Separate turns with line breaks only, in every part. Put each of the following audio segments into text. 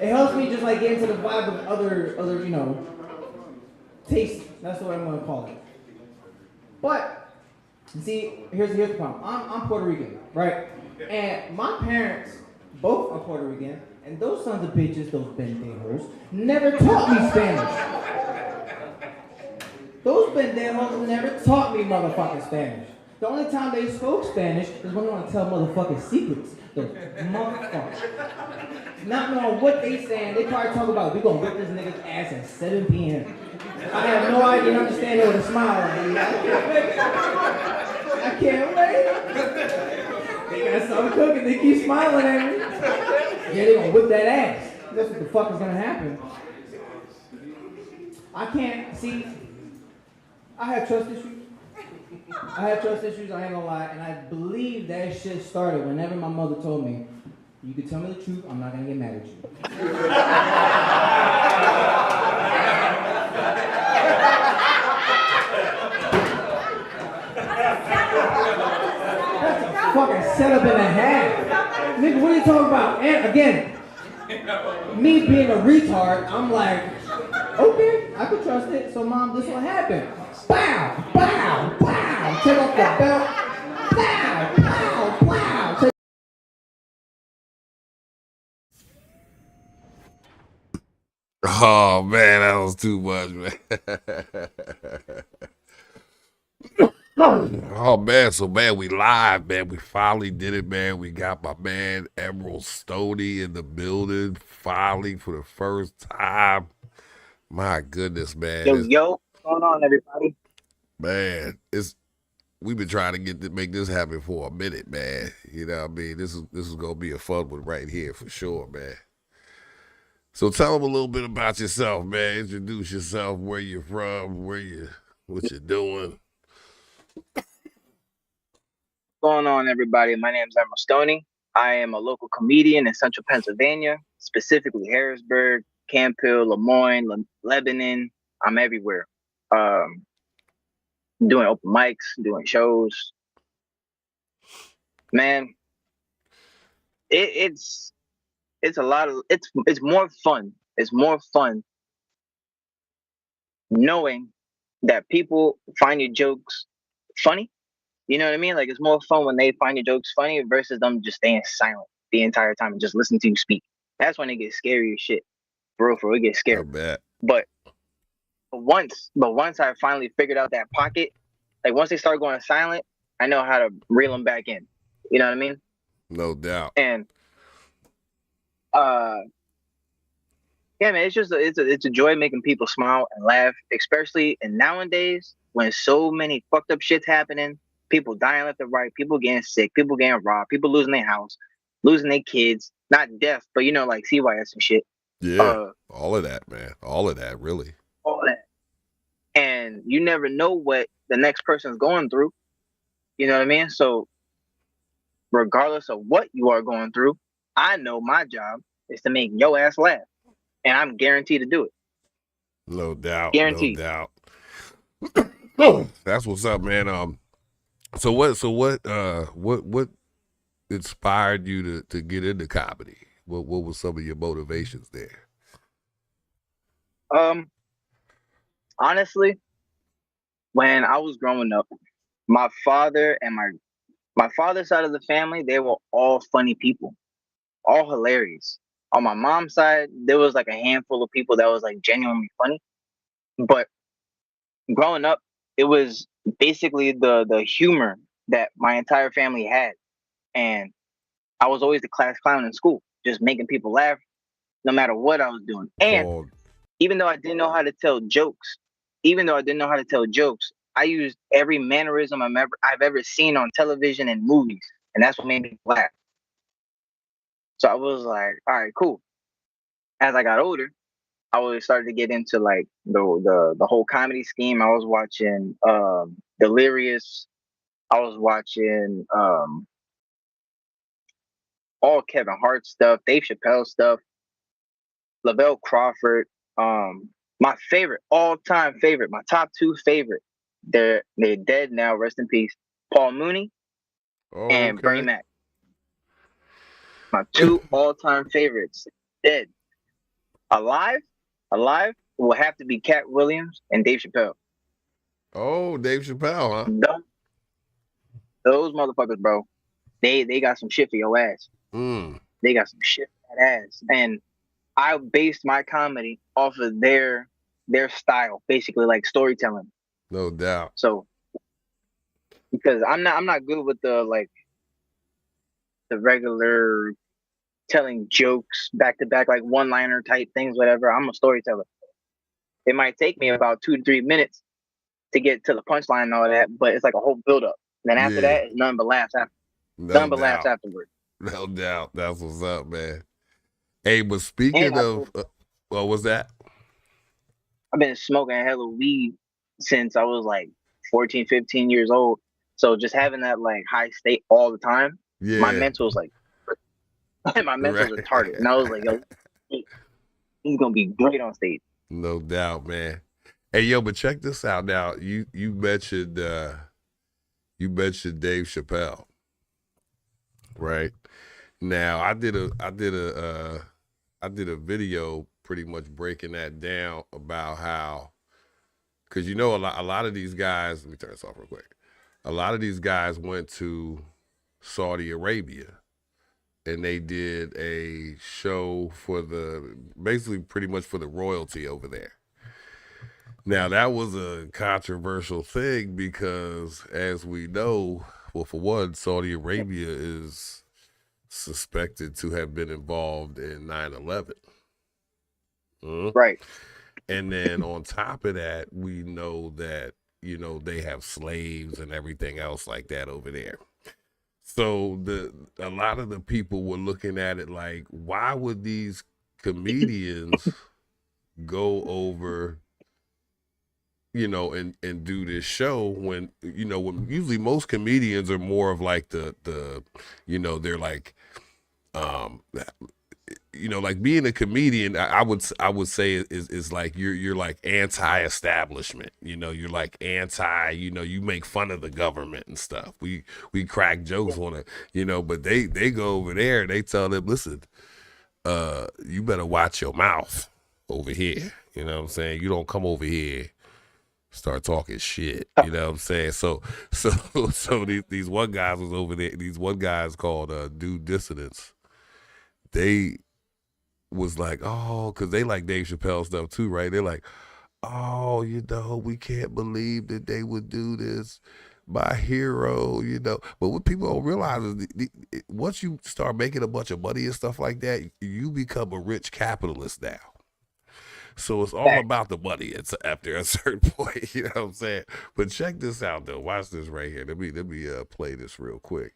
It helps me just like get into the vibe of other taste. That's what I'm gonna call it. But see, here's the problem. I'm Puerto Rican, right? And my parents both are Puerto Rican, and those sons of bitches, those pendejos, never taught me Spanish. Those pendejos never taught me motherfucking Spanish. The only time they spoke Spanish is when they want to tell motherfucking secrets. Those motherfuckers. Not knowing what they saying, they probably talk about we gonna whip this nigga's ass at 7 p.m. I have no idea and understanding with a smile. I can't wait. They got something cooking, they keep smiling at me. Yeah, they gonna whip that ass. That's what the fuck is gonna happen. I can't see. I have trust issues. I ain't gonna lie, and I believe that shit started whenever my mother told me, you can tell me the truth, I'm not gonna get mad at you. That's a fucking setup and a half. Nigga, what are you talking about? And again, me being a retard, I'm like, okay, I can trust it, so mom, this will happen. Bow, bow, bow, take off the belt. Bow, bow, bow.
Oh man, that was too much, man. Oh man, so man, we live, man. We finally did it, man. We got my man Emerald Stoney in the building, finally for the first time. My goodness, man.
Yo, what's going on, everybody?
Man, we've been trying to make this happen for a minute, man. You know what I mean? This is gonna be a fun one right here for sure, man. So tell them a little bit about yourself, man. Introduce yourself, where you're from, what you're doing.
What's going on, everybody? My name is Emorald Stoney. I am a local comedian in Central Pennsylvania, specifically Harrisburg, Campbell, Lemoyne, Lebanon. I'm everywhere. Doing open mics, doing shows. Man, it's a lot of it's more fun. It's more fun knowing that people find your jokes funny. You know what I mean? Like, it's more fun when they find your jokes funny versus them just staying silent the entire time and just listening to you speak. That's when it gets scary as shit. For real, it gets scary.
I bet.
But once I finally figured out that pocket, like once they start going silent, I know how to reel them back in. You know what I mean?
No doubt.
And yeah, man, it's a joy making people smile and laugh, especially in nowadays when so many fucked up shit's happening. People dying left and right, people getting sick, people getting robbed, people losing their house, losing their kids, not death, but like CYS and shit.
Yeah, all of that, man. All of that, really.
All that. And you never know what the next person's going through. You know what I mean? So regardless of what you are going through, I know my job is to make your ass laugh. And I'm guaranteed to do it.
No doubt.
Guaranteed.
No doubt. That's what's up, man. So what inspired you to get into comedy? What were some of your motivations there?
Honestly, when I was growing up, my father and my father's side of the family, they were all funny people, all hilarious. On my mom's side, there was like a handful of people that was like genuinely funny. But growing up, it was basically the humor that my entire family had. And I was always the class clown in school, just making people laugh no matter what I was doing. And even though I didn't know how to tell jokes, I used every mannerism I've ever seen on television and movies. And that's what made me laugh. So I was like, all right, cool. As I got older, I was started to get into like the whole comedy scheme. I was watching Delirious. I was watching all Kevin Hart stuff, Dave Chappelle stuff, Lavelle Crawford. My favorite, all-time favorite, my top two favorite. They're dead now, rest in peace. Paul Mooney and Bernie Mac. My two all-time favorites. Dead. Alive, alive will have to be Cat Williams and Dave Chappelle.
Oh, Dave Chappelle, huh?
Those motherfuckers, bro. They got some shit for your ass.
Mm,
They got some shit for that ass. And I based my comedy off of their style, basically like storytelling.
no doubt.
So because I'm not good with the regular telling jokes back to back, like one liner type things, whatever. I'm a storyteller. It might take me about 2 to 3 minutes to get to the punchline and all that, but it's like a whole build up. Then after
Yeah,
that, it's nothing but laughs after.
no
Nothing but laughs
doubt.
afterward.
No doubt. That's what's up, man. Hey, but
And
speaking of, what was that?
I've been smoking hella weed since I was like 14, 15 years old. So just having that like high state all the time, my
Yeah,
mental's like, my mental's
right.
retarded. And I was like, yo, he's gonna be great on stage.
No doubt, man. Hey, yo, but check this out now. You mentioned Dave Chappelle, right? Now I did a video pretty much breaking that down about how, because a lot of these guys, let me turn this off real quick. A lot of these guys went to Saudi Arabia and they did a show for basically pretty much for the royalty over there. Now that was a controversial thing because, as we know, well, for one, Saudi Arabia is suspected to have been involved in 9/11.
Right.
And then on top of that, we know that, they have slaves and everything else like that over there. So a lot of the people were looking at it like, why would these comedians go over, and do this show when usually most comedians are more of like the they're like, like being a comedian, I would say is like you're like anti-establishment, you're like anti, you make fun of the government and stuff. We crack jokes on it, but they go over there and they tell them, listen, you better watch your mouth over here. You know what I'm saying? You don't come over here start talking shit. You know what I'm saying? So these one guys was over there. These one guys called Dude Dissidents. They was like, oh, because they like Dave Chappelle stuff too, right? They're like, oh, we can't believe that they would do this. My hero, But what people don't realize is once you start making a bunch of money and stuff like that, you become a rich capitalist now. So it's all about the money. It's after a certain point, you know what I'm saying? But check this out, though. Watch this right here. Let me play this real quick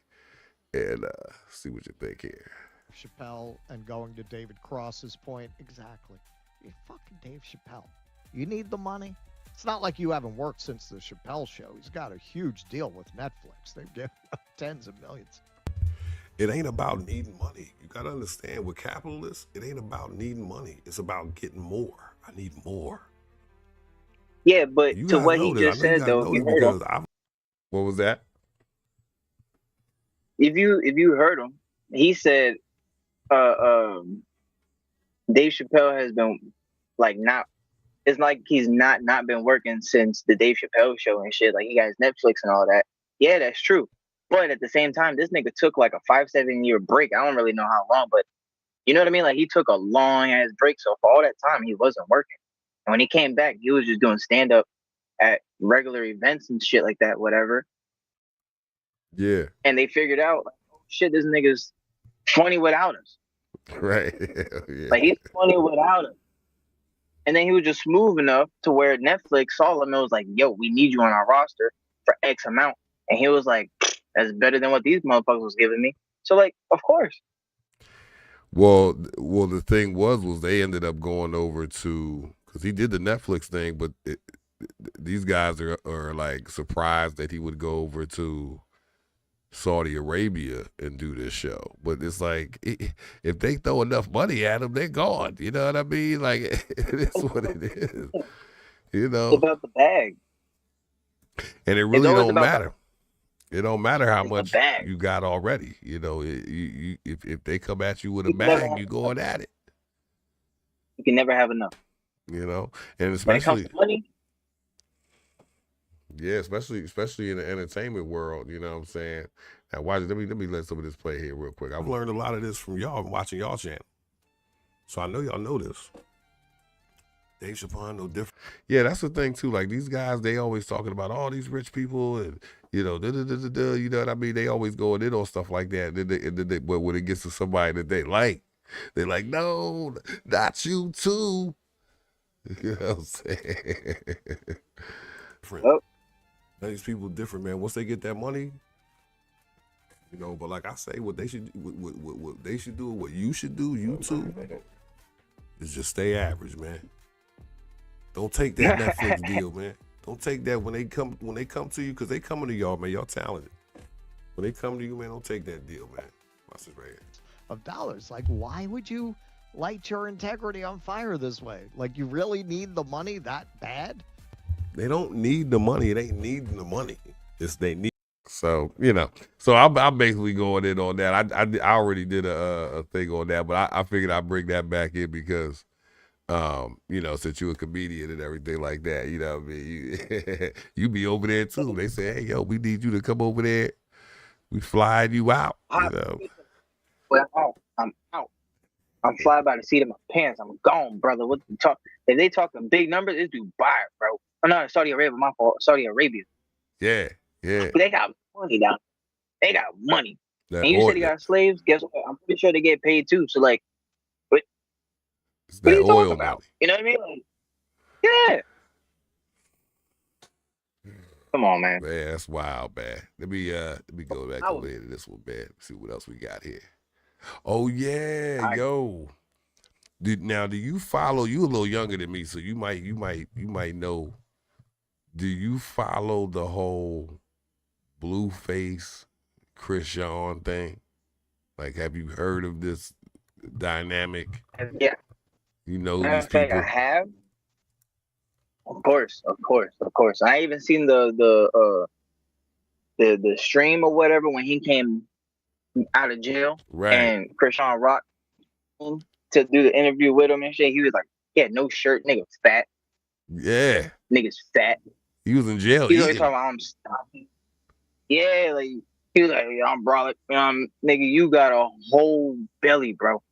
and see what you think here.
Chappelle and going to David Cross's point, exactly. You're fucking Dave Chappelle. You need the money. It's not like you haven't worked since the Chappelle show. He's got a huge deal with Netflix. They've given tens of millions.
It ain't about needing money. You got to understand, with capitalists, it ain't about needing money. It's about getting more. I need more.
Yeah, but to what he just said, though, you heard him.
What was that?
If you heard him, he said, Dave Chappelle has been like not. It's like he's not been working since the Dave Chappelle show and shit. Like he got his Netflix and all that. Yeah, that's true. But at the same time, this nigga took like a 5-7 year break. I don't really know how long, but you know what I mean? Like he took a long ass break. So for all that time, he wasn't working. And when he came back, he was just doing stand up at regular events and shit like that, whatever.
Yeah.
And they figured out, like, oh shit, this nigga's funny without us.
Right. Yeah.
Like he's funny without us. And then he was just smooth enough to where Netflix saw him and was like, yo, we need you on our roster for X amount. And he was like, that's better than what these motherfuckers was giving me. So like, of course.
Well, the thing was they ended up going over to, because he did the Netflix thing, but these guys are like surprised that he would go over to Saudi Arabia and do this show. But it's like, if they throw enough money at him, they're gone. You know what I mean? Like, it is what it is. It's
about the bag.
And it really don't matter. It don't matter how much you got already. If they come at you with a bag, you going at it.
can never have enough.
And
When it comes
especially,
to money,
yeah, especially in the entertainment world, you know what I'm saying? Now watch, let me let some of this play here real quick. I've learned a lot of this from y'all watching y'all channel. So I know y'all know this. Dave Chappelle, no different. Yeah, that's the thing too. Like these guys, they always talking about all these rich people and you know, you know what I mean? They always going in on stuff like that. But when it gets to somebody that they like, they're like, no, not you too. You know what I'm saying? Different.
oh,
These people different, man. Once they get that money, you know. But like I say, what they should do, what you should do, you too, is just stay average, man. Don't take that Netflix deal, man. Don't take that when they come to you, because they coming to y'all, man. Y'all talented. When they come to you, man, don't take that deal, man. Watch this right here.
Of dollars. Like, why would you light your integrity on fire this way? Like, you really need the money that bad?
They don't need the money. It ain't needing the money. It's they need. So, you know, so I'm basically going in on that. I already did a thing on that, but I figured I'd bring that back in because, you know, since you're a comedian and everything like that, you know what I mean? You be over there too. They say, hey, yo, we need you to come over there. We flying you out, you know.
well, I'm out. I'm flying by the seat of my pants. I'm gone, brother. What you talk? If they talking big numbers, it's Dubai, bro. Oh no, Saudi Arabia. My fault. Saudi Arabia.
Yeah, yeah.
They got money down. They got money.
That
And you
oil,
said they got slaves. Guess what? I'm pretty sure they get paid too. So like, what
it's
are
that
you talking
oil
about?
money.
You know what I mean? Like, yeah. Come on, man.
Man, that's wild, man. Let me go back over here to this one, man. See what else we got here. Oh yeah, yo. Do you follow? You a little younger than me, so you might know. Do you follow the whole Blueface Krishan thing? Like, have you heard of this dynamic?
Yeah.
You know
Matter
these
of fact,
people.
I have. Of course. I even seen the stream or whatever when he came out of jail,
Right.
and Krishan Rock to do the interview with him and shit. He was like, "Yeah, no shirt, nigga, fat,
Yeah.
niggas fat."
He was in jail.
He's always
Eating.
talking about I'm stopping. Yeah, like he was like, yeah, I'm brolic, nigga, you got a whole belly, bro.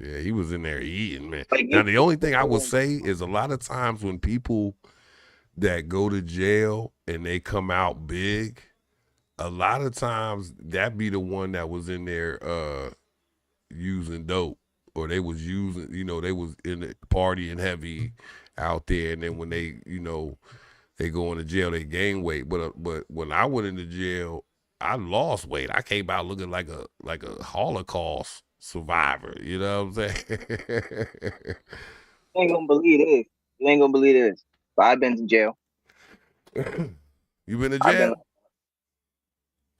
Yeah, he was in there eating, man.
Like,
Now, the only thing I will say is a lot of times when people that go to jail and they come out big, a lot of times that be the one that was in there using dope, or they was using, you know, they was in the partying heavy out there, and then when they, you know, they go into jail, they gain weight. But when I went into jail, I lost weight. I came out looking like a Holocaust survivor. You know what I'm saying?
You ain't gonna believe this. You ain't gonna believe this. But I've been to jail.
You been to
I've been,
jail?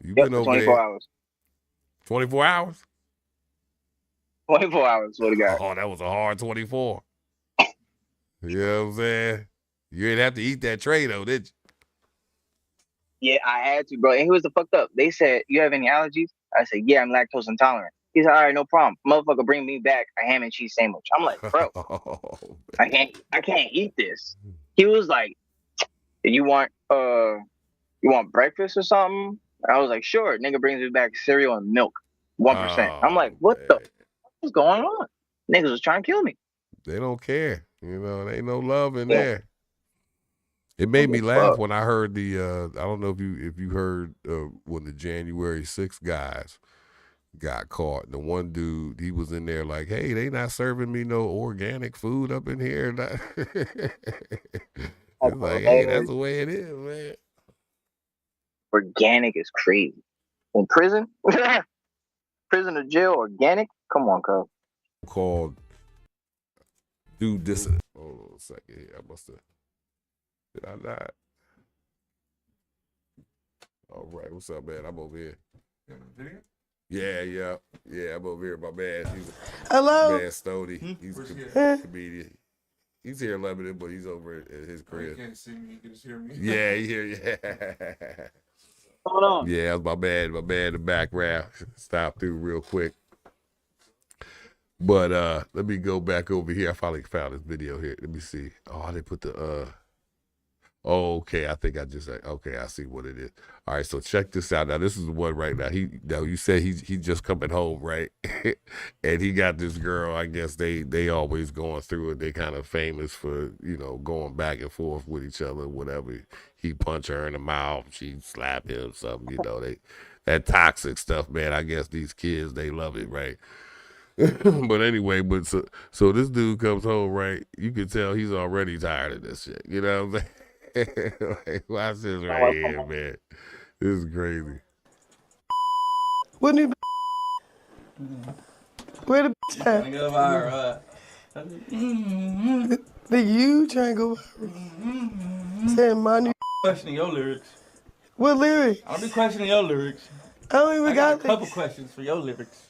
You
yep,
been
for
over
24
there?
hours.
24 hours?
24 hours, swear to God.
Oh, that was a hard 24. You know what I'm saying? You didn't have to eat that tray though, did you?
Yeah, I had to, bro. And here's the fucked up. They said, "You have any allergies?" I said, "Yeah, I'm lactose intolerant." He said, "All right, no problem. Motherfucker, bring me back a ham and cheese sandwich." I'm like, bro,
Oh,
I can't eat this. He was like, you want breakfast or something? I was like, sure. Nigga brings me back cereal and milk, 1%. I'm like, what the fuck is going on? Niggas was trying to kill me.
They don't care. You know, there ain't no love in
Yeah.
there. It made me
Fuck.
laugh when I heard the I don't know if you heard when the January 6th guys got caught. The one dude, he was in there like, hey, they not serving me no organic food up in here. It's like, hey, that's the way it is, man.
Organic is crazy. In prison? Prison or jail, organic? Come on, cuz.
Called Due Dissident. Hold on a second here. I must have. Did I not? All right, what's up, man? I'm over here. Yeah. I'm over here. My man.
Hello.
Man, Stoney. He's a comedian. He's here in Lebanon, but he's over at his crib.
You can't see me, you can just hear me.
Yeah, yeah.
Hold on.
Yeah, that's my man in the background. Stop through real quick. But let me go back over here. I finally found this video here. Let me see. Oh, they put the oh, okay. I think I just okay. I see what it is. All right, so check this out. Now this is the one right now. Now you said he just coming home, right? And he got this girl. I guess they always going through it. They kind of famous for going back and forth with each other. Whatever. He punch her in the mouth. She slap him. Something. That toxic stuff, man. I guess these kids they love it, right? But anyway, so this dude comes home, right? You can tell he's already tired of this shit. You know what I'm saying? Like, watch this right here, man. This is crazy.
What the where the at?
Go viral.
Nigga, you trying to go viral. Saying my new
Questioning your lyrics.
what lyric?
I'll be questioning your lyrics.
I don't even
I got a
got
couple questions for your lyrics.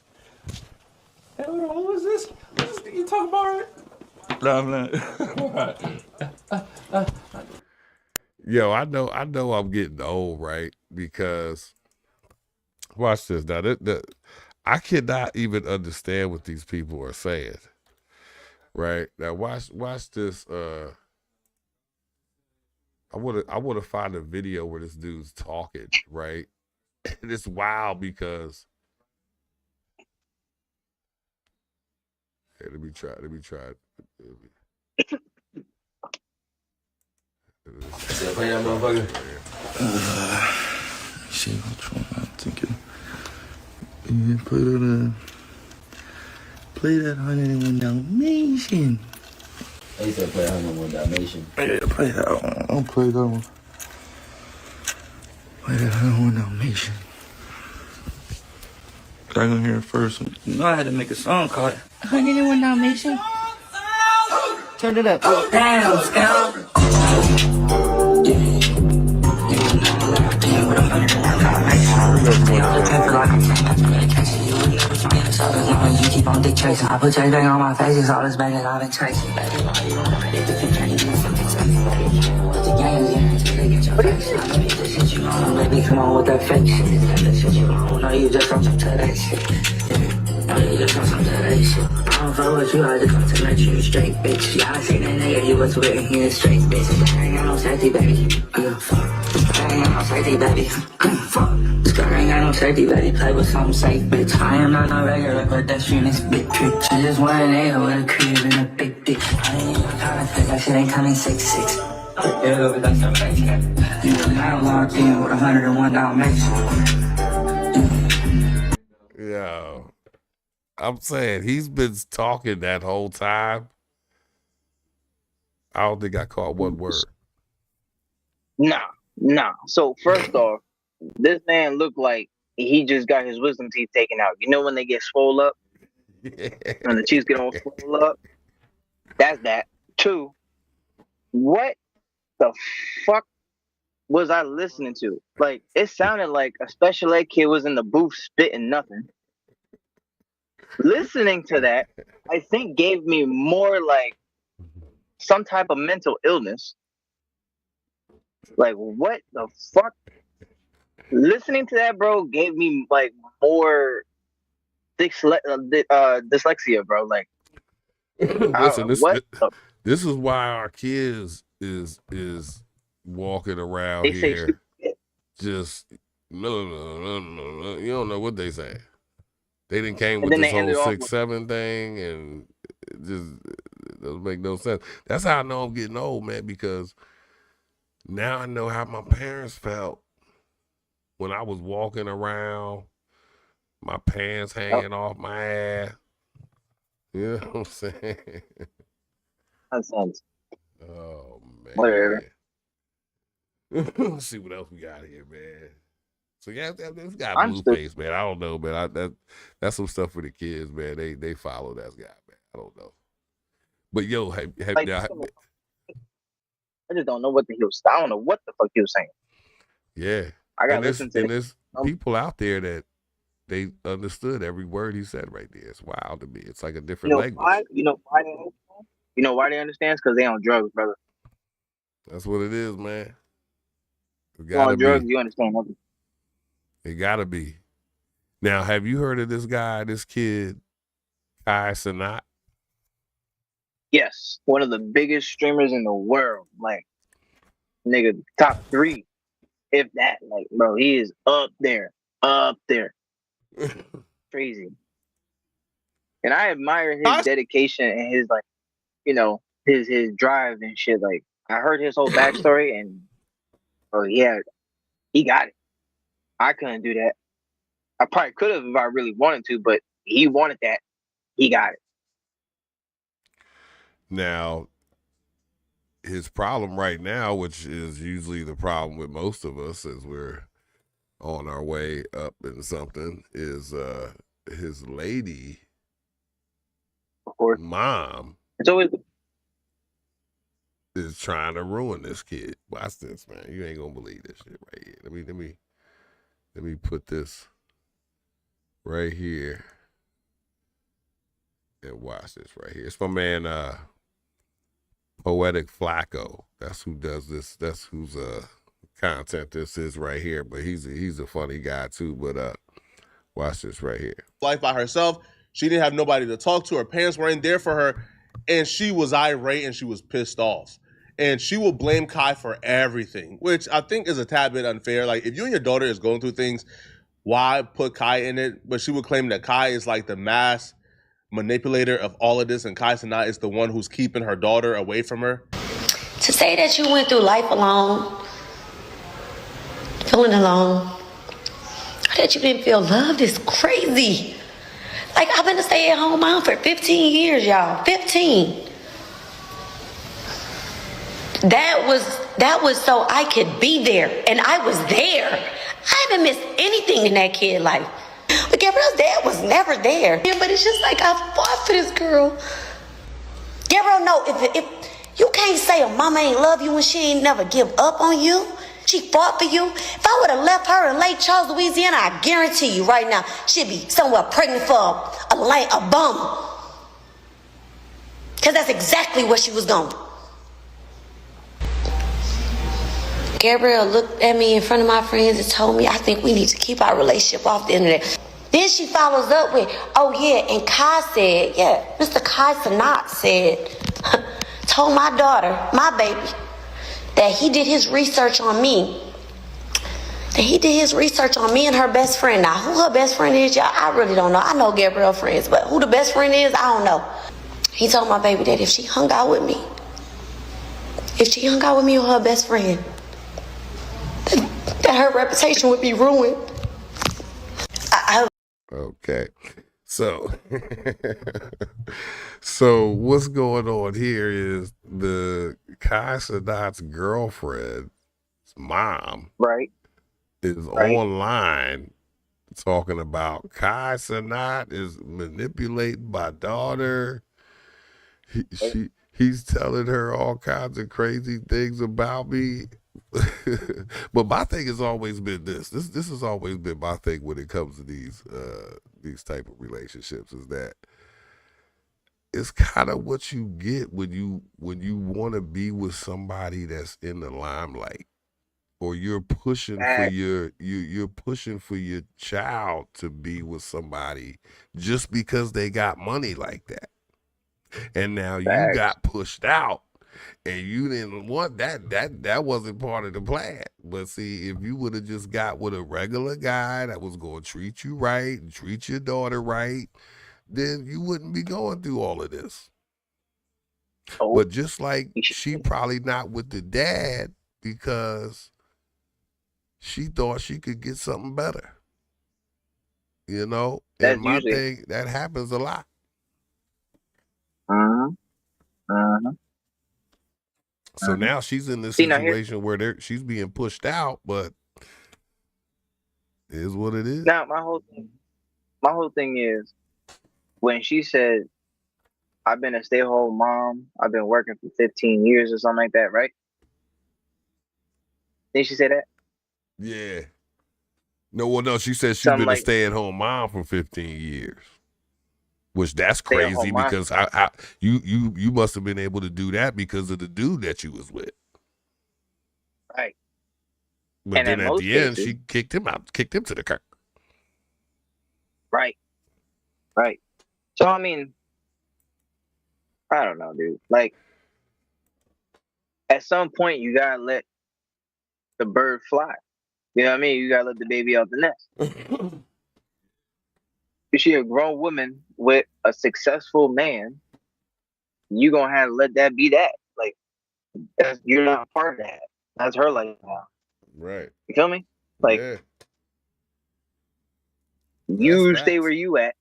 Hey, hold on, what was this? What's this you talking about? No.
Yo, I know I'm getting old, right? Because watch this now. I cannot even understand what these people are saying. Right? Now watch this. I wanna find a video where this dude's talking, right? And it's wild because hey, let me try.
Play that motherfucker.
Shit, which one I'm thinking? Yeah, play that 101 Dalmatian.
They said play 101 Dalmatian.
Yeah, play that one. I'll play that one. Play that 101 Dalmatian. I gonna hear it first. You know I had to make a song called 101 Dalmatian. Turn it up. Damn, Scout. You keep on dick chasing. I put everything on my face. It's all this bag that I've been chasing. Baby, come on with that fake shit. No, you just on some to that shit. No, you just on some to that shit. I don't fuck with you, I just want to let you straight, bitch. Y'all seen that nigga, you was with him straight, bitch. I ain't got no safety, baby. Fuck. I ain't got no safety, baby. Fuck. This girl ain't got no safety, baby. Play with something safe, bitch. I am not no regular pedestrian, this big trick. She just want an nigga with a crib and a big dick. I ain't even counterfeit, that shit ain't coming 6'6". Yeah, we got some fake shit. You know, I'm locked in with 101 Dalmatian.
Yo, I'm saying he's been talking that whole time. I don't think I caught one word.
Nah. So first off, this man looked like he just got his wisdom teeth taken out. You know when they get swole up? When the cheeks get all swole up? That's that. Two, what the fuck was I listening to? Like, it sounded like a special ed kid was in the booth spitting nothing. Listening to that, I think gave me more like some type of mental illness. Like, what the fuck? Listening to that, bro, gave me like more dyslexia, bro. Like,
Listen,
the
this is why our kids is walking around
they say
here just no. You don't know what they say. They didn't came with
then
this
they ended
whole
off
6'7" thing, and it just doesn't make no sense. That's how I know I'm getting old, man, because now I know how my parents felt when I was walking around, my pants hanging off my ass. You know what I'm saying?
nonsense.
Oh man.
Whatever.
Let's see what else we got here, man. So yeah, this guy
I'm
blue
still-
face, man. I don't know, man. That's some stuff for the kids, man. They follow that guy, man. I don't know. But yo,
Like, I just don't know what the hell. I don't know what the fuck he was saying.
yeah.
I gotta
And
listen to
there's people out there that they understood every word he said right there. It's wild to me. It's like a different language.
Why? You know why they understand? You know why they understand? Because they on drugs, brother.
That's what it is, man. It
You on
gotta
drugs,
be.
you understand everything.
It gotta be. Now, have you heard of this guy, this kid, Kai Cenat?
Yes, one of the biggest streamers in the world. Like, nigga, top 3, if that. Like, bro, he is up there, up there. Crazy. And I admire his dedication and his, like, you know, his drive and shit. Like, I heard his whole backstory, and bro, yeah, he got it. I couldn't do that. I probably could have if I really wanted to, but he wanted that. He got it.
Now, his problem right now, which is usually the problem with most of us as we're on our way up in something, is his lady
Of course.
mom
It's always
is trying to ruin this kid. Watch this, man. You ain't gonna believe this shit right here. Let me put this right here and watch this right here. It's my man Poetic Flacco. That's who does this. That's whose content this is right here. But he's a funny guy too. But watch this right here.
Life by herself. She didn't have nobody to talk to. Her parents weren't there for her, and she was irate and she was pissed off. And she will blame Kai for everything, which I think is a tad bit unfair. Like, if you and your daughter is going through things, why put Kai in it? But she would claim that Kai is like the mass manipulator of all of this, and Kai Cenat is the one who's keeping her daughter away from her.
To say that you went through life alone, feeling alone, or that you didn't feel loved is crazy. Like, I've been a stay-at-home mom for 15 years, y'all. 15. That was so I could be there, and I was there. I haven't missed anything in that kid's life. But Gabriel's dad was never there. Yeah, but it's just like I fought for this girl. Gabriel, no, if you can't say a mama ain't love you when she ain't never give up on you. She fought for you. If I would have left her in Lake Charles, Louisiana, I guarantee you right now, she'd be somewhere pregnant for a bum. Because that's exactly what she was going to do. Gabriel looked at me in front of my friends and told me, I think we need to keep our relationship off the internet. Then she follows up with, oh yeah, and Kai said, yeah, Mr. Kai Cenat said, told my daughter, my baby, that he did his research on me. That he did his research on me and her best friend. Now, who her best friend is, y'all, I really don't know. I know Gabriel friends, but who the best friend is, I don't know. He told my baby that if she hung out with me or her best friend, that her reputation would be ruined.
Okay. So so what's going on here is the Kai Cenat's girlfriend's mom is online talking about Kai Cenat is manipulating my daughter. He's telling her all kinds of crazy things about me. But my thing has always been this has always been my thing when it comes to these type of relationships, is that it's kind of what you get when you want to be with somebody that's in the limelight, or you're pushing for you're pushing for your child to be with somebody just because they got money like that, and now you got pushed out. And you didn't want that wasn't part of the plan. But see, if you would have just got with a regular guy that was going to treat you right and treat your daughter right, then you wouldn't be going through all of this. But just like she probably not with the dad because she thought she could get something better. You know? And my thing, that happens a lot. So now she's in this situation where she's being pushed out, but it is what it is.
Now my whole thing is when she said, I've been a stay-at-home mom, I've been working for 15 years or something like that, right? Didn't she say that?
Yeah. No, she said she's been a stay-at-home mom for 15 years. Which that's crazy because you must have been able to do that because of the dude that you was with.
Right.
But
and
then at the end, she kicked him to the curb.
Right. So I mean, I don't know, dude. Like at some point, you gotta let the bird fly. You know what I mean? You gotta let the baby out the nest. If she a grown woman with a successful man, you gonna have to let that be that. Like you're not a part of that. That's her life now.
Right.
You feel me? Like
Yeah. That's
you stay
facts.
where you at.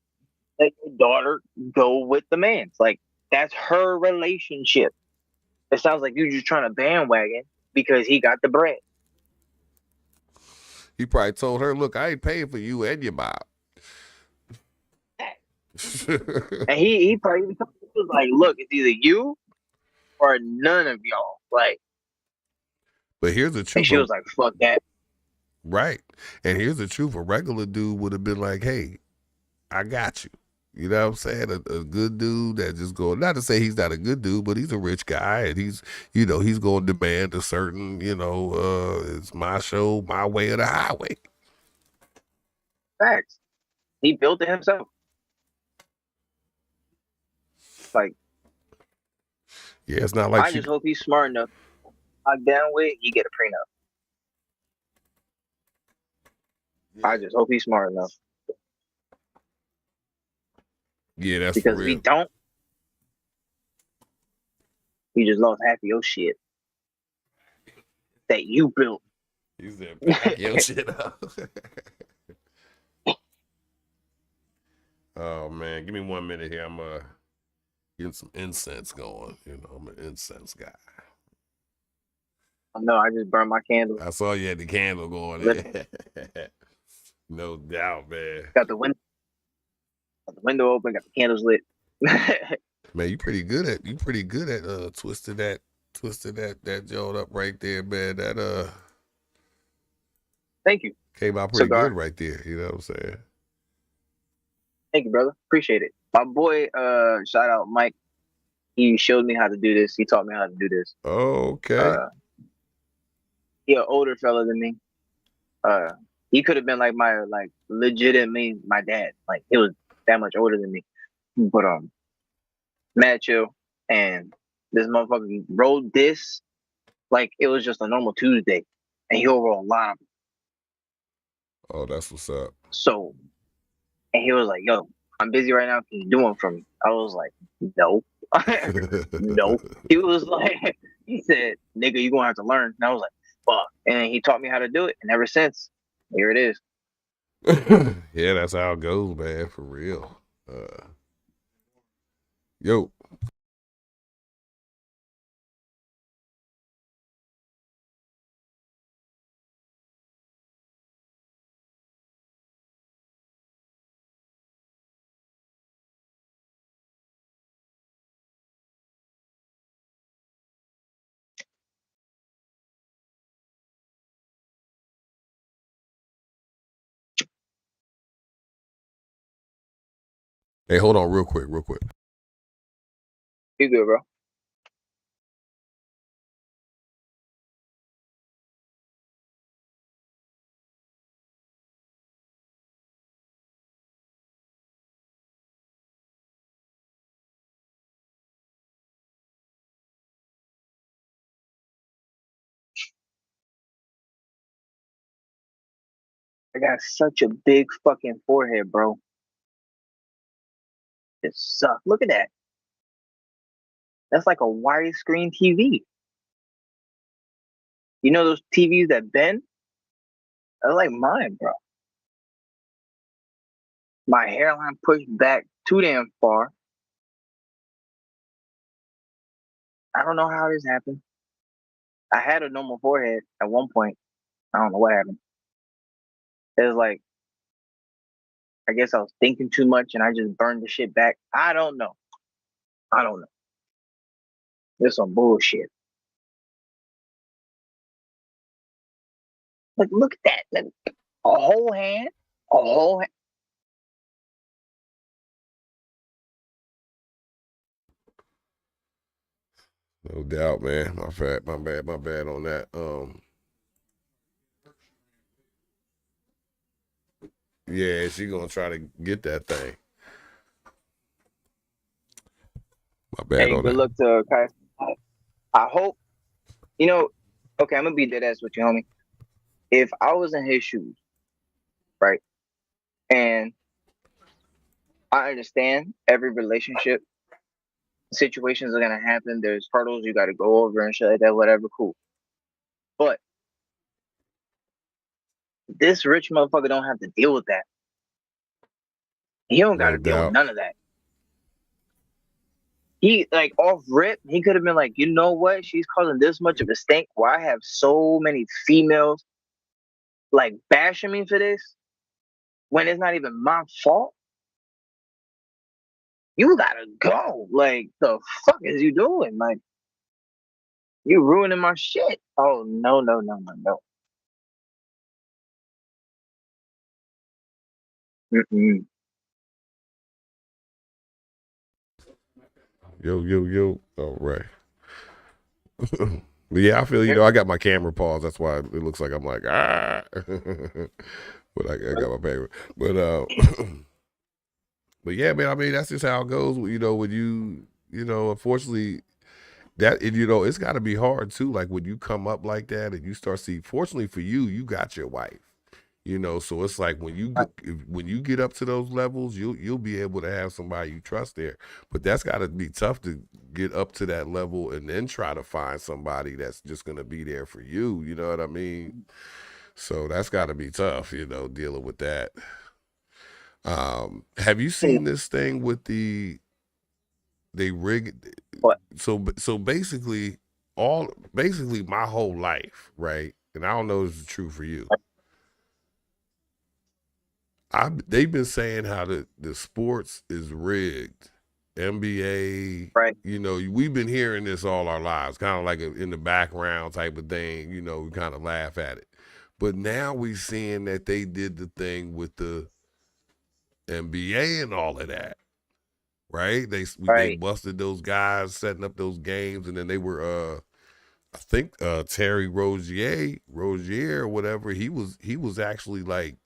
Let your daughter go with the man. It's like that's her relationship. It sounds like you just trying to bandwagon because he got the bread.
He probably told her, "Look, I ain't paying for you and your mom."
And he probably was like, look, it's either you or none of y'all. Like,
But here's the
and
truth.
she was like, fuck that.
Right. And here's the truth. A regular dude would have been like, "Hey, I got you." You know what I'm saying? A good dude that just going, not to say he's not a good dude, but he's a rich guy and he's going to demand a certain, it's my show, my way or the highway.
Facts. He built it himself. Like,
yeah, it's not like
I just hope he's smart enough. Lock down with, he get a prenup. Yeah. I just hope he's smart enough.
Yeah, that's
because
for real.
if he don't, you just lost half of your shit that you built.
You said pack your shit up. Oh man, give me 1 minute here. I'm getting some incense going. I'm an incense guy.
No, I just burned my candle.
I saw you had the candle going. No doubt, man.
Got the window open, got the candles lit.
Man, you pretty good at twisting that joint up right there, man. That
Thank you.
Came out pretty good right there. You know what I'm saying?
Thank you, brother. Appreciate it. My boy, shout out Mike. He showed me how to do this. He taught me how to do this.
Okay.
He an older fella than me. He could have been like my legitimately my dad. Like he was that much older than me. But mad chill. And this motherfucker rolled this like it was just a normal Tuesday. And he'll roll a lot of them.
Oh, that's what's up.
So, and he was like, yo, I'm busy right now. Can you do them for me? I was like, no. No. He was like, he said, nigga, you gonna have to learn. And I was like, fuck. And he taught me how to do it. And ever since, here it is.
Yeah, that's how it goes, man, for real. Yo. Hey, hold on real quick.
You good, bro? I got such a big fucking forehead, bro. It sucks. Look at that. That's like a widescreen TV. You know those TVs that bend? They're like mine, bro. My hairline pushed back too damn far. I don't know how this happened. I had a normal forehead at one point. I don't know what happened. It was like, I guess I was thinking too much and I just burned the shit back. I don't know. There's some bullshit. Like, look at that. Like, a whole hand.
No doubt, man. My bad on that. Yeah, she gonna try to get that thing. My bad
Hey,
on
good
that.
luck to Kai. I hope, you know, okay, I'm gonna be dead ass with you, homie. If I was in his shoes, right, and I understand every relationship situations are gonna happen. There's hurdles you got to go over and shit like that. Whatever, cool. But this rich motherfucker don't have to deal with that. He don't got
No
to deal with
doubt.
none of that. He like off rip. He could have been like, you know what? She's causing this much of a stink. Why I have so many females like bashing me for this when it's not even my fault. You gotta go. Like the fuck is you doing? Like you ruining my shit. Oh no no no no no. Mm-mm.
Yo. All right. But yeah, I feel, I got my camera paused. That's why it looks like I'm like, ah. But I got my paper. But but yeah, man, I mean, that's just how it goes. When unfortunately, that, it's got to be hard too. Like when you come up like that and you start fortunately for you, you got your wife. So it's like when you get up to those levels, you'll be able to have somebody you trust there. But that's got to be tough to get up to that level and then try to find somebody that's just gonna be there for you. You know what I mean? So that's got to be tough, dealing with that. Have you seen this thing with they rig?
What?
So basically my whole life, right? And I don't know if this is true for you. They've been saying how the sports is rigged. NBA,
right?
We've been hearing this all our lives, kind of like in the background type of thing. We kind of laugh at it, but now we're seeing that they did the thing with the NBA and all of that, right? They busted those guys setting up those games, and then they were, I think Terry Rozier or whatever. He was actually like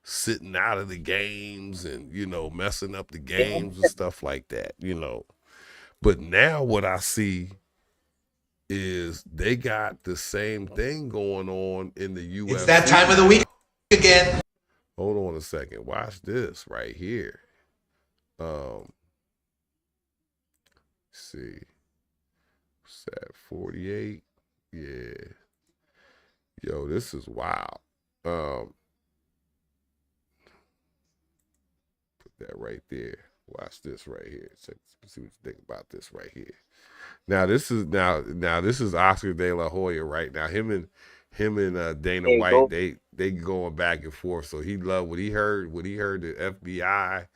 sitting out of the games and messing up the games and stuff like that, But now what I see is they got the same thing going on in the UFC.
It's that time of the week again.
Hold on a second. Watch this right here. See. What's that? 48. Yeah. Yo, this is wild. That right there. Watch this right here. See what you think about this right here. Now this is Oscar De La Hoya right now. Him and Dana White, they going back and forth. So he loved what he heard. When he heard the FBI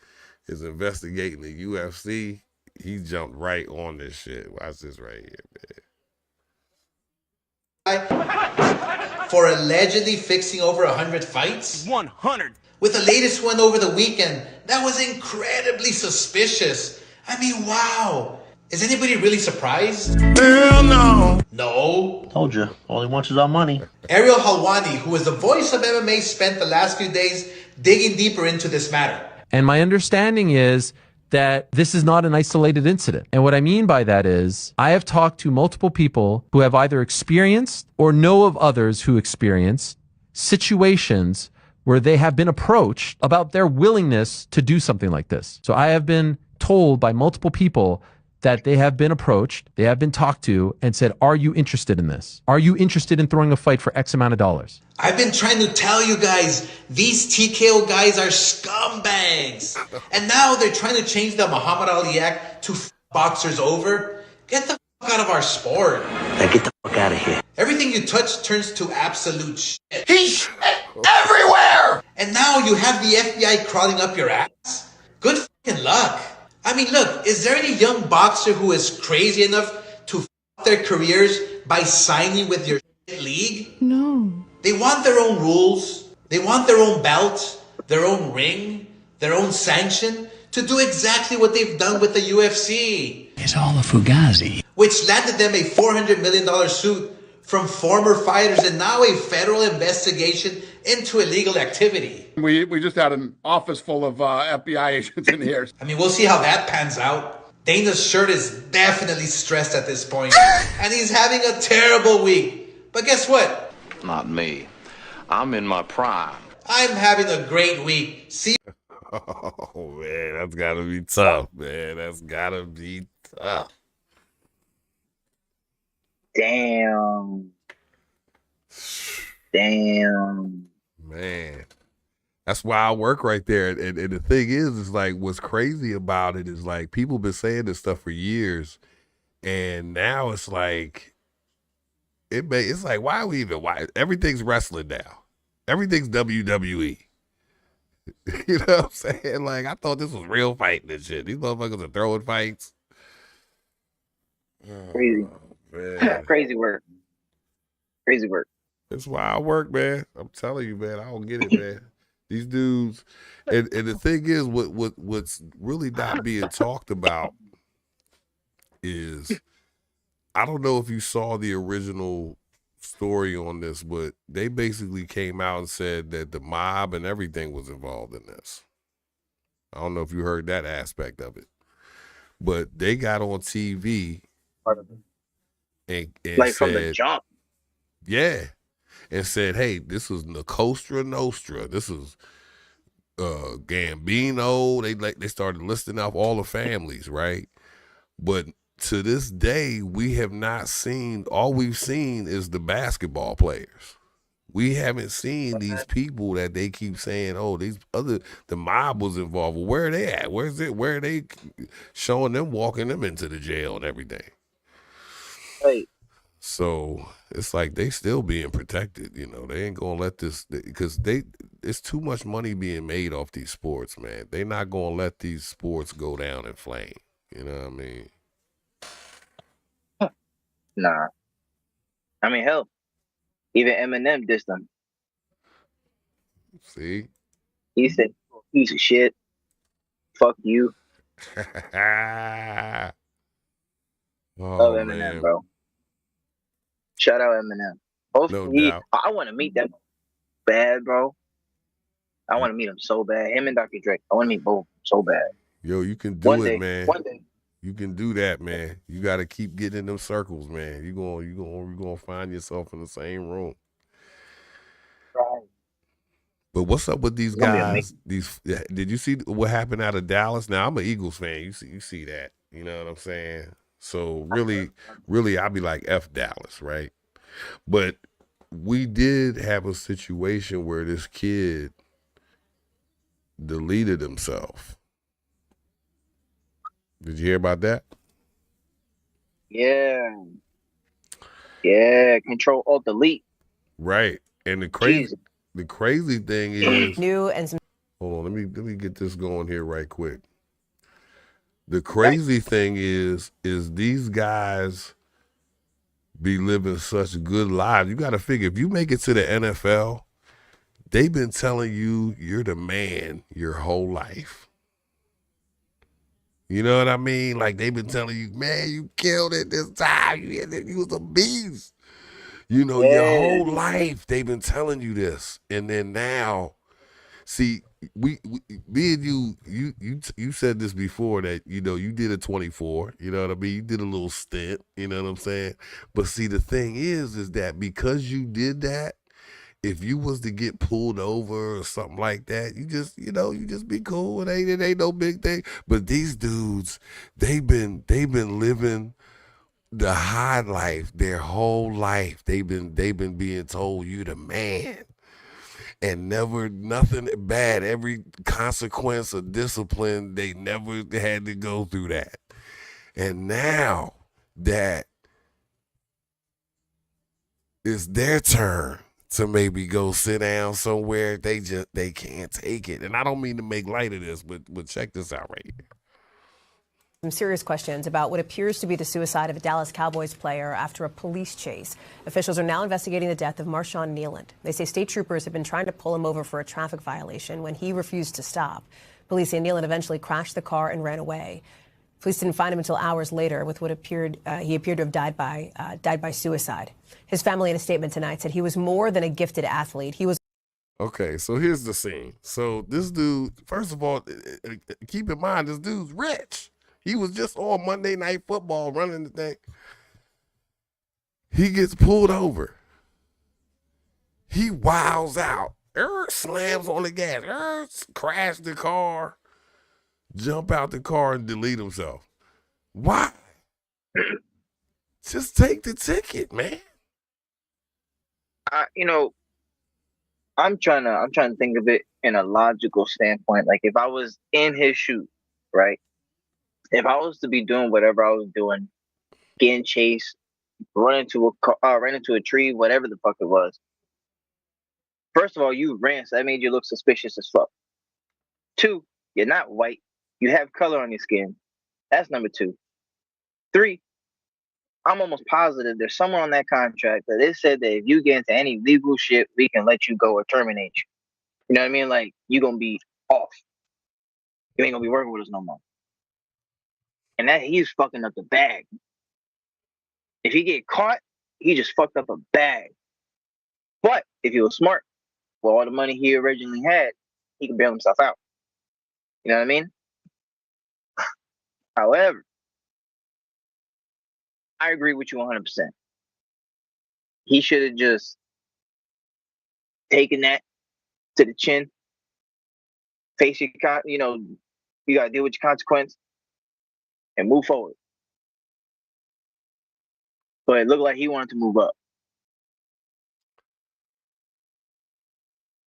is investigating the UFC, he jumped right on this shit. Watch this right here,
man. For allegedly fixing over 100 fights.
100.
With the latest one over the weekend, that was incredibly suspicious. I mean, wow. Is anybody really surprised?
Hell no.
No.
Told you. All he wants is our money.
Ariel Helwani, who is the voice of MMA, spent the last few days digging deeper into this matter.
And my understanding is that this is not an isolated incident. And what I mean by that is I have talked to multiple people who have either experienced or know of others who experienced situations where they have been approached about their willingness to do something like this. So I have been told by multiple people that they have been approached, they have been talked to and said, are you interested in this? Are you interested in throwing a fight for X amount of dollars?
I've been trying to tell you guys, these TKO guys are scumbags. And now they're trying to change the Muhammad Ali Act to boxers over. Get the fuck out of our sport.
Now get the fuck out of here.
Everything you touch turns to absolute shit. He's shit everywhere! And now you have the FBI crawling up your ass? Good fucking luck. I mean, look, is there any young boxer who is crazy enough to fuck their careers by signing with your shit league?
No.
They want their own rules. They want their own belt, their own ring, their own sanction to do exactly what they've done with the UFC.
It's all a fugazi.
Which landed them a $400 million suit from former fighters and now a federal investigation into illegal activity.
We just had an office full of FBI agents in here.
I mean, we'll see how that pans out. Dana's shirt is definitely stressed at this point, and he's having a terrible week. But guess what?
Not me. I'm in my prime.
I'm having a great week. See?
Oh, man, that's got to be tough, man. That's got to be tough.
Damn.
Man. That's why I work right there. And the thing is like, what's crazy about it is like, people been saying this stuff for years. And now it's like, it's like, why everything's wrestling now. Everything's WWE. You know what I'm saying? Like, I thought this was real fighting and shit. These motherfuckers are throwing fights.
Crazy.
Man.
Crazy work.
That's why I work, man. I'm telling you, man. I don't get it, man. These dudes, and the thing is, what's really not being talked about is, I don't know if you saw the original story on this, but they basically came out and said that the mob and everything was involved in this. I don't know if you heard that aspect of it, but they got on TV and
like
said,
from the jump.
Yeah. And said, hey, this is Nostra Nostra. This is Gambino. They started listing off all the families, right? But to this day, we have not seen, all we've seen is the basketball players. We haven't seen these people that they keep saying, oh, the mob was involved. Well, where are they at? Where are they showing them, walking them into the jail and everything?
Right.
So it's like they still being protected, you know. They ain't gonna let this, because it's too much money being made off these sports, man. They not gonna let these sports go down in flame. You know what I mean?
Nah. I mean, hell, even Eminem dissed them.
See?
He said, piece of shit. Fuck you.
Oh,
Love Eminem,
man.
bro. Shout out Eminem. Hopefully,
No doubt.
I want to meet them bad, bro. I want to meet him so bad. Him and Dr. Drake. I want to meet both so bad.
Yo, you can do
One
it,
day,
man.
one day.
You can do that, man. You got to keep getting in them circles, man. You're going to find yourself in the same room.
Right.
But what's up with these
It's gonna be
guys? Did you see what happened out of Dallas? Now, I'm an Eagles fan. You see that. You know what I'm saying? So really, I'll be like, F Dallas, right? But we did have a situation where this kid deleted himself. Did you hear about that?
Yeah. Control Alt Delete.
Right. And the crazy thing is,
new and some.
Hold on, let me get this going here right quick. The crazy thing is these guys be living such good lives. You got to figure, if you make it to the NFL, they've been telling you you're the man your whole life. You know what I mean? Like, they've been telling you, man, you killed it this time. You was a beast. You know, your whole life they've been telling you this. And then now, see, me and you said this before, that, you know, you did a 24, you know what I mean? You did a little stint, you know what I'm saying? But see, the thing is that because you did that, if you was to get pulled over or something like that, you just be cool. It ain't no big thing. But these dudes, they've been living the high life their whole life. They've been being told you the man. And never nothing bad. Every consequence of discipline, they never had to go through that. And now that it's their turn to maybe go sit down somewhere, they can't take it. And I don't mean to make light of this, but check this out right here.
Some serious questions about what appears to be the suicide of a Dallas Cowboys player after a police chase. Officials are now investigating the death of Marshawn Nealand. They say state troopers have been trying to pull him over for a traffic violation when he refused to stop. Police say Nealand eventually crashed the car and ran away. Police didn't find him until hours later with what he appeared to have died by suicide. His family, in a statement tonight, said he was more than a gifted athlete. He was.
Okay, so here's the scene. So this dude, first of all, keep in mind, this dude's rich. He was just on Monday Night Football running the thing. He gets pulled over. He wows out. Slams on the gas. Crash the car. Jump out the car and delete himself. Why? Just take the ticket, man.
I'm trying to think of it in a logical standpoint. Like if I was in his shoes, right? If I was to be doing whatever I was doing, getting chased, run into a tree, whatever the fuck it was. First of all, you ran, so that made you look suspicious as fuck. 2, you're not white. You have color on your skin. That's number 2. 3, I'm almost positive there's someone on that contract that it said that if you get into any legal shit, we can let you go or terminate you. You know what I mean? Like, you're going to be off. You ain't going to be working with us no more. And that he's fucking up the bag. If he get caught, he just fucked up a bag. But if he was smart, with all the money he originally had, he could bail himself out. You know what I mean? However, I agree with you 100%. He should have just taken that to the chin. Face your, you gotta deal with your consequence and move forward. But it looked like he wanted to move up.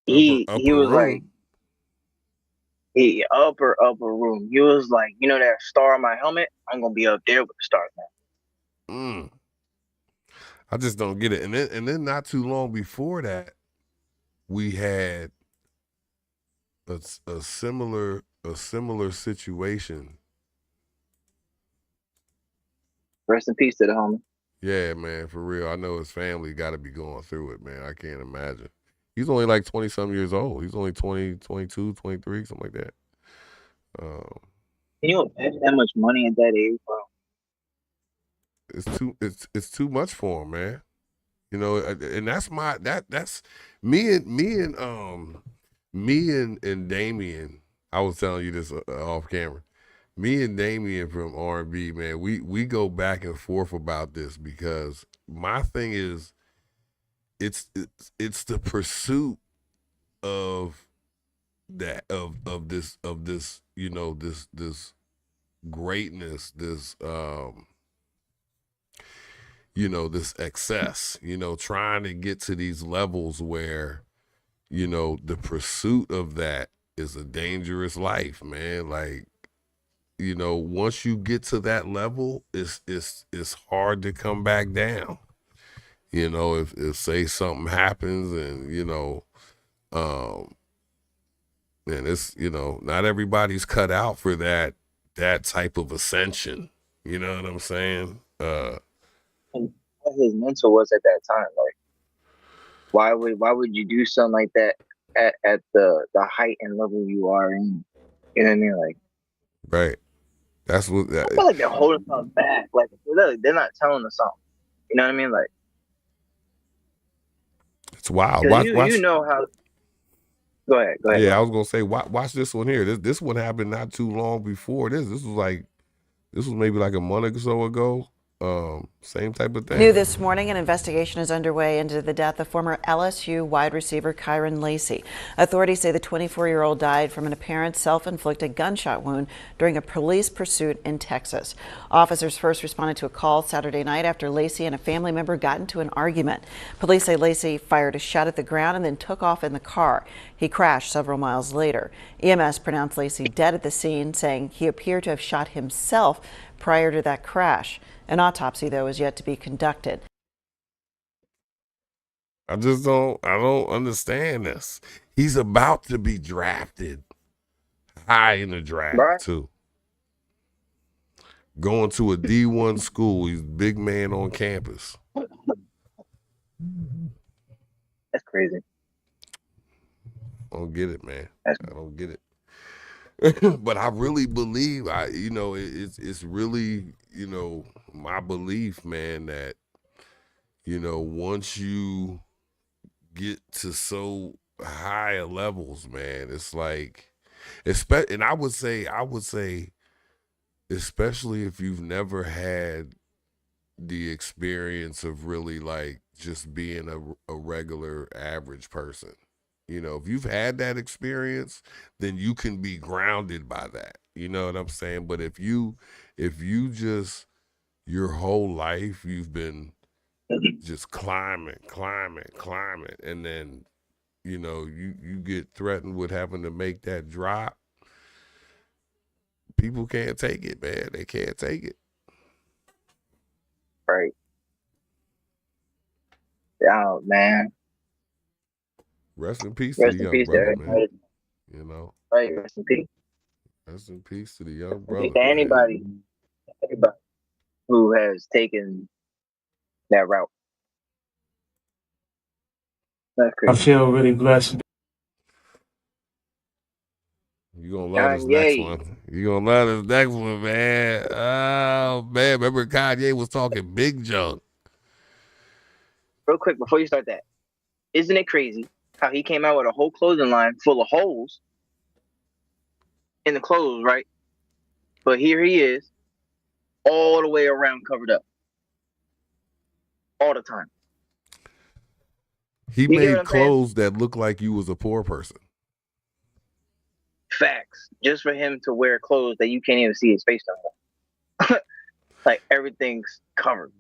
He was
room.
like, upper room. He was like, that star on my helmet? I'm gonna be up there with the stars now.
I just don't get it. And then not too long before that, we had a similar situation.
Rest in peace to the homie.
Yeah, man, for real. I know his family got to be going through it, man. I can't imagine. He's only like 20-some years old. He's only 20, 22, 23, something like that.
Can you imagine that much money at that age, bro?
It's too much for him, man. And that's me and Damien. I was telling you this off camera. Me and Damien from R&B, man, we go back and forth about this because my thing is it's the pursuit of that of this this greatness, this this excess, trying to get to these levels where the pursuit of that is a dangerous life, man. Like, once you get to that level, it's hard to come back down. If say something happens and and it's not everybody's cut out for that type of ascension. You know what I'm saying?
And what his mental was at that time, like why would you do something like that at the height and level you are in? You know what I mean? Like,
right. That's what
I feel like they're holding something back. Like they're not telling us something. You know what I mean? Like,
it's wild.
Watch. You know how. Go ahead.
Yeah, I was gonna say, watch this one here. This one happened not too long before this. This was maybe like a month or so ago. Same type of thing.
New this morning, an investigation is underway into the death of former LSU wide receiver Kyron Lacey. Authorities say the 24-year-old died from an apparent self-inflicted gunshot wound during a police pursuit in Texas. Officers first responded to a call Saturday night after Lacey and a family member got into an argument. Police say Lacey fired a shot at the ground and then took off in the car. He crashed several miles later. EMS pronounced Lacey dead at the scene, saying he appeared to have shot himself prior to that crash. An autopsy, though, is yet to be conducted.
I don't understand this. He's about to be drafted high in the draft, right, too. Going to a D1 school. He's a big man on campus.
That's crazy.
I don't get it, man. I don't get it. But I really believe, it's really, my belief, man, that, once you get to so higher levels, man, it's like, and I would say especially if you've never had the experience of really like just being a regular average person. You know, if you've had that experience, then you can be grounded by that. You know what I'm saying? But if you just your whole life you've been just climbing, and then you know you get threatened with having to make that drop, people can't take it, man. They can't take it.
Right. Oh man.
Rest in peace
Rest
to the
in
young
peace to
brother, man.
everybody.
You know.
Right. Rest in peace.
Rest in peace to the young
To
brother.
anybody who has taken that route. That's
I
crazy.
feel really blessed.
You gonna love this next one. You gonna love this next one, man. Oh man, remember Kanye was talking big junk.
Real quick before you start that, isn't it crazy how he came out with a whole clothing line full of holes in the clothes, right? But here he is, all the way around covered up, all the time.
He
You get what
made
I'm saying?
clothes that look like you was a poor person.
Facts. Just for him to wear clothes that you can't even see his face no more. Like everything's covered.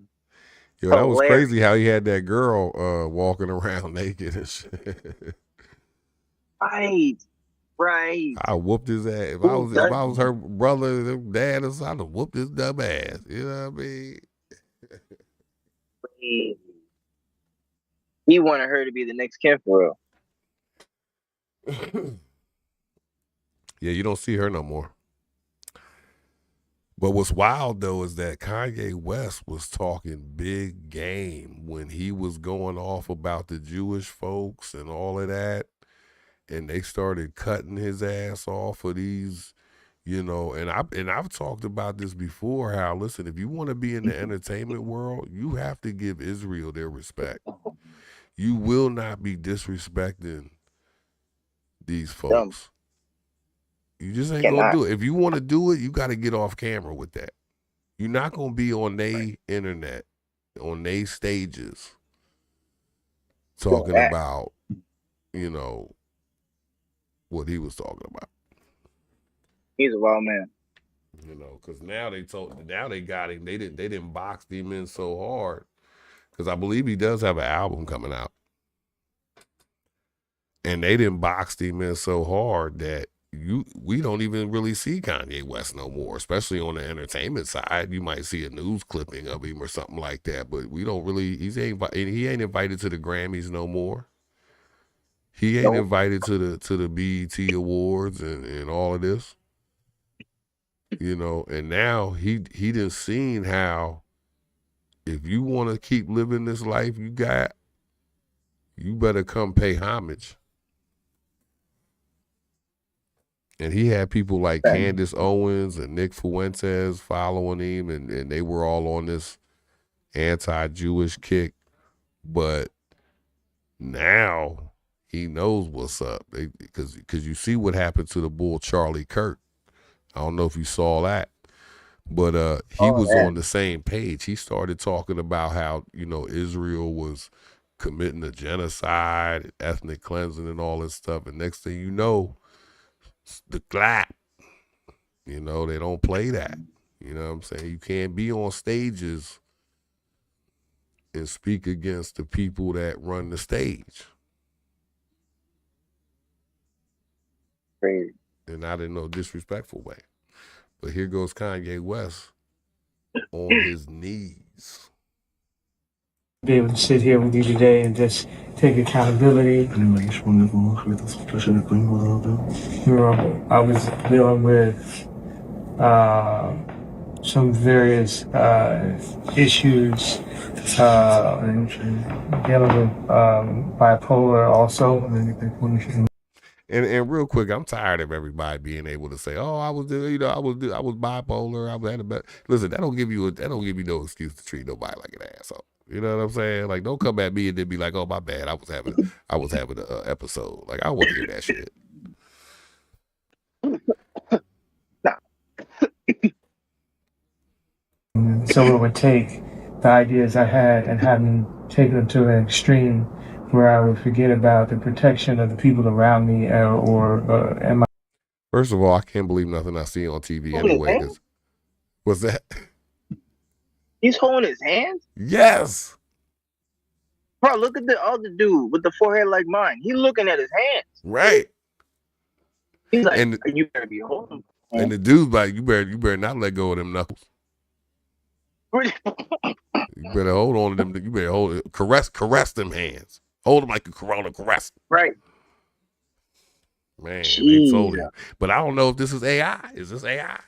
Yo, that was crazy how he had that girl walking around naked and shit.
Right.
I whooped his ass. If I was her brother, dad, or something, I'd have whooped his dumb ass. You know what I mean?
He wanted her to be the next Kim for real.
Yeah, you don't see her no more. But what's wild though is that Kanye West was talking big game when he was going off about the Jewish folks and all of that, and they started cutting his ass off of these, you know. And I've talked about this before. How listen, if you want to be in the entertainment world, you have to give Israel their respect. You will not be disrespecting these folks. You just ain't gonna do it. If you want to do it, you got to get off camera with that. You're not gonna be on they internet, on they stages, talking about, you know, what he was talking about.
He's a wild man.
You know, because now they got him. They didn't box him in so hard, because I believe he does have an album coming out, and they didn't box him in so hard that we don't even really see Kanye West no more, especially on the entertainment side. You might see a news clipping of him or something like that, but we don't really. He ain't invited to the Grammys no more. He ain't invited to the BET Awards and all of this. You know, and now he done seen how if you want to keep living this life you got, you better come pay homage. And he had people like Candace Owens and Nick Fuentes following him, and they were all on this anti-Jewish kick. But now he knows what's up. Because you see what happened to the bull Charlie Kirk. I don't know if you saw that. But he was on the same page. He started talking about how, you know, Israel was committing a genocide, ethnic cleansing and all this stuff. And next thing you know, the clap, you know, they don't play that. You know what I'm saying? You can't be on stages and speak against the people that run the stage.
Crazy.
And not in no disrespectful way. But here goes Kanye West on his knees.
Be able to sit here with you today and just take accountability. You know, I was dealing with some various issues, dealing with bipolar also.
And real quick, I'm tired of everybody being able to say, "Oh, I was bipolar. I had a bad." Listen, that don't give you no excuse to treat nobody like an asshole. You know what I'm saying? Like, don't come at me and then be like, "Oh, my bad. I was having an episode." Like, I want to hear that shit.
So it would take the ideas I had and have them take them to an extreme where I would forget about the protection of the people around me and my.
First of all, I can't believe nothing I see on TV anyway. What's that?
He's holding his hands?
Yes.
Bro, look at the other dude with the forehead like mine. He's looking at his hands.
Right.
He's like, you better be holding.
And the dude's like, you better not let go of them knuckles. You better hold on to them. You better hold it. Caress them hands. Hold them like a corona caress.
Right.
Man, they told him. But I don't know if this is AI. Is this AI?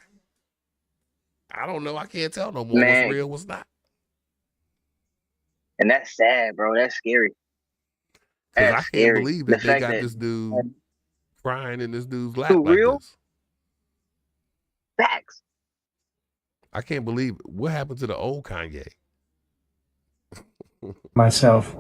I don't know. I can't tell no more what's real, what's not.
And that's sad, bro. That's scary.
Because I can't believe that they got this dude crying in this dude's lap like this.
Facts.
I can't believe it. What happened to the old Kanye?
Myself.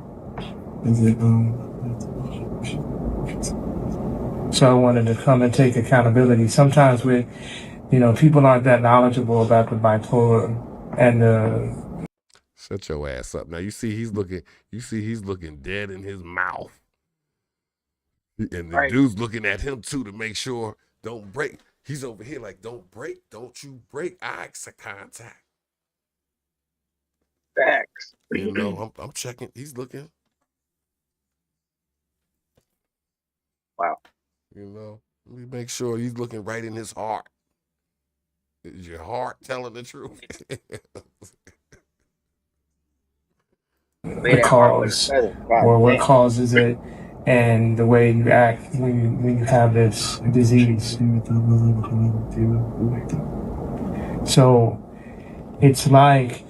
So I wanted to come and take accountability. Sometimes people aren't that knowledgeable about the bipolar and
Shut your ass up. Now you see he's looking dead in his mouth. And the dude's looking at him too to make sure don't break. He's over here like, don't break, don't you break eye contact.
Facts.
You know, I'm checking. He's looking.
Wow.
You know, let me make sure he's looking right in his heart. Is your heart telling the truth?
the cause or what causes it and the way you act when you have this disease. So it's like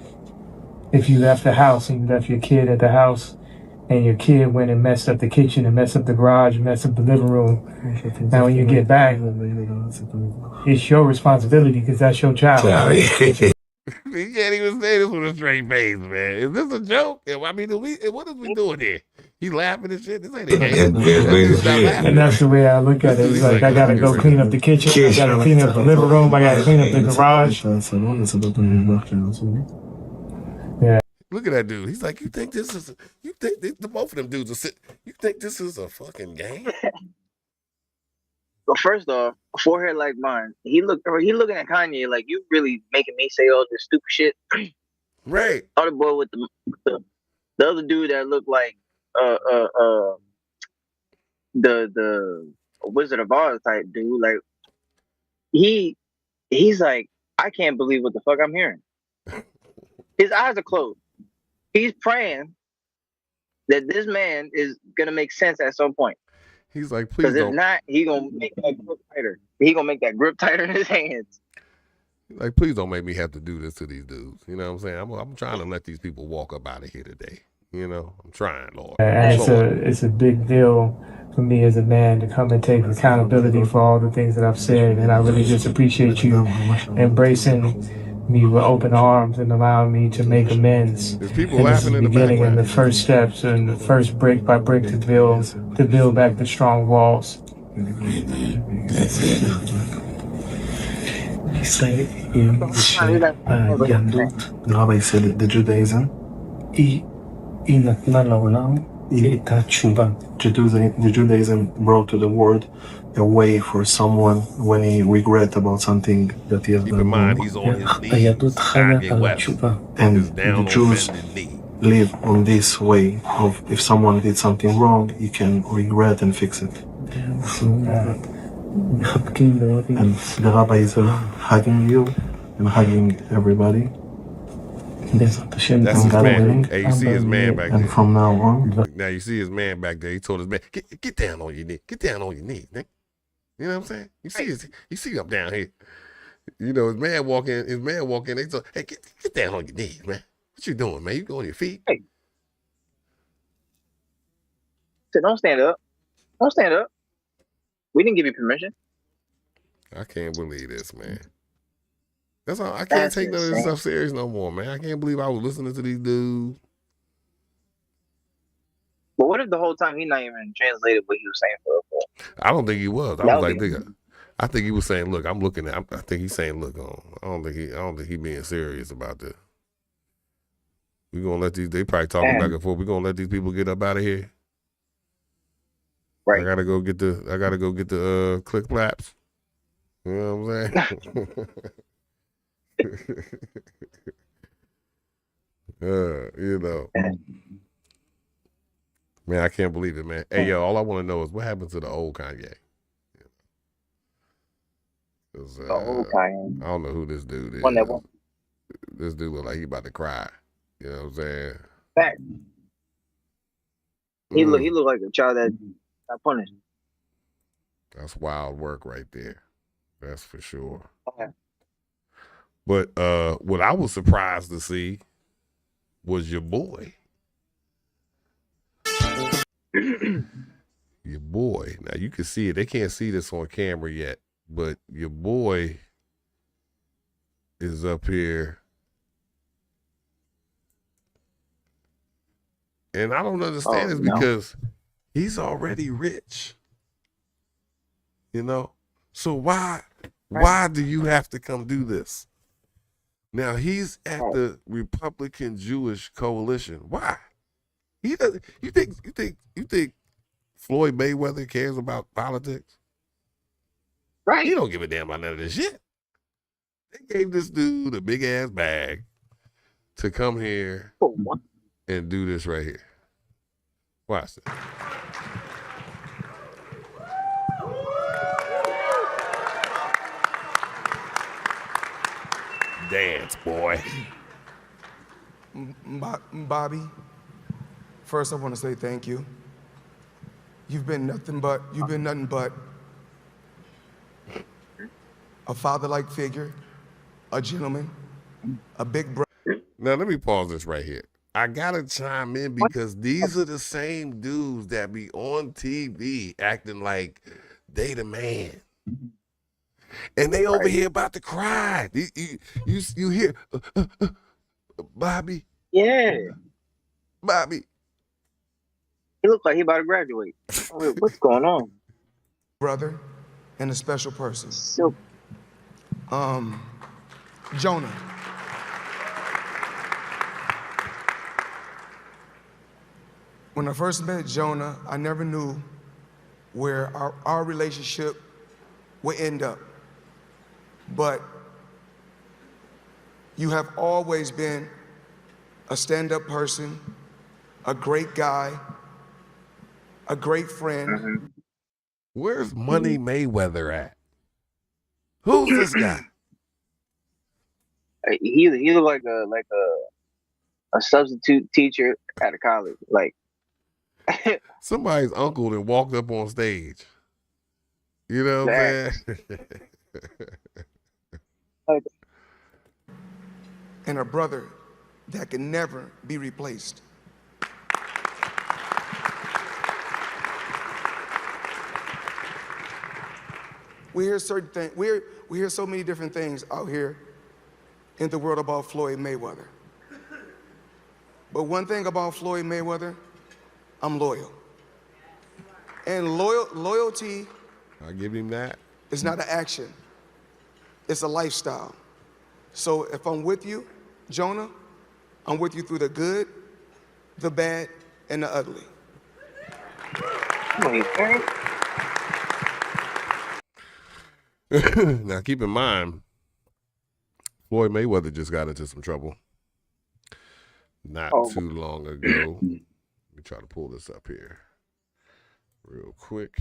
if you left the house and you left your kid at the house and your kid went and messed up the kitchen and messed up the garage and messed up the living room. Now when you get back, it's your responsibility because that's your child.
You can't even say this with a straight face, man. Is this a joke? I mean, what is we doing here? He laughing and shit. This ain't a game.
And that's the way I look at it. It's like I gotta go clean up the kitchen. I gotta clean up the living room. I gotta clean up the garage. Yeah.
Look at that dude. He's like, you think both of them dudes are sitting. You think this is a fucking game?
Well, first off, a forehead like mine. He looking at Kanye like, you really making me say all this stupid shit.
Right.
Other boy with the other dude that looked like the Wizard of Oz type dude. Like he's like, I can't believe what the fuck I'm hearing. His eyes are closed. He's praying that this man is gonna make sense at some point.
He's like, please don't.
Because if not, he gonna make that grip tighter. He gonna make that grip tighter in his hands.
Like, please don't make me have to do this to these dudes. You know what I'm saying? I'm trying to let these people walk up out of here today. You know, I'm trying, Lord.
And it's a big deal for me as a man to come and take accountability for all the things that I've said, and I really just appreciate you embracing me with open arms and allowing me to make amends.
There's people laughing in the
beginning and the first steps and the first brick by brick to build back the strong walls.
de Judaism the Judaism brought to the world a way for someone when he regret about something that he has done.
Keep in mind, he's on his knees. Kanye West
And the Jews live on this way of if someone did something wrong, he can regret and fix it. And the rabbi is hugging you and hugging everybody.
That's his man. Hey, you see his man back there.
And from now on.
Now you see his man back there. He told his man, get down on your knee. Get down on your knee, man. You know what I'm saying? You see him down here. You know, his man walk in, they told, hey, get down on your knees, man. What you doing, man? You go on your feet.
Hey. So don't stand up. Don't stand up. We didn't give you permission.
I can't believe this, man. That's all. I can't take none of this stuff serious no more, man. I can't believe I was listening to these dudes.
But what if the whole time he not even translated what he was saying for?
I don't think he was. I was like, nigga, I think he was saying, look, I'm looking at. I think he's saying, look, I don't think he being serious about this. We gonna let these. They probably talking back and forth. We gonna let these people get up out of here.
Right.
I gotta go get the click claps. You know what I'm saying? You know. Man, I can't believe it, man. Hey, yo, all I want to know is what happened to the old Kanye.
The old Kanye.
I don't know who this dude is.
One that one.
This dude look like he about to cry. You know what I'm saying?
Fact. He look like a child that got punished.
That's wild work right there. That's for sure.
Okay.
But what I was surprised to see was your boy. Your boy. Now you can see it. They can't see this on camera yet, but your boy is up here. And I don't understand this because he's already rich. You know? So why do you have to come do this? Now he's at the Republican Jewish Coalition. Why? He doesn't. You think Floyd Mayweather cares about politics?
Right.
He don't give a damn about none of this shit. They gave this dude a big ass bag to come here and do this right here. Watch this. Dance, boy.
Bobby, first I want to say thank you. You've been nothing but a father-like figure, a gentleman, a big brother.
Now let me pause this right here. I gotta chime in because these are the same dudes that be on TV acting like they the man. And they over here about to cry. You hear, Bobby?
Yeah.
Bobby.
He looked like he about to graduate. What's going on?
Brother and a special person.
So,
Jonah. When I first met Jonah, I never knew where our relationship would end up. But you have always been a stand-up person, a great guy, a great friend.
Where's Money Mayweather at? Who's this guy?
He looked like a substitute teacher at a college. Like
somebody's uncle that walked up on stage. You know what I'm saying?
And a brother that can never be replaced. We hear certain things. We hear so many different things out here in the world about Floyd Mayweather. But one thing about Floyd Mayweather, I'm loyal. And loyalty,
I'll give him that.
It's not an action. It's a lifestyle. So if I'm with you, Jonah, I'm with you through the good, the bad, and the ugly.
Now keep in mind, Floyd Mayweather just got into some trouble not too long ago. Let me try to pull this up here real quick.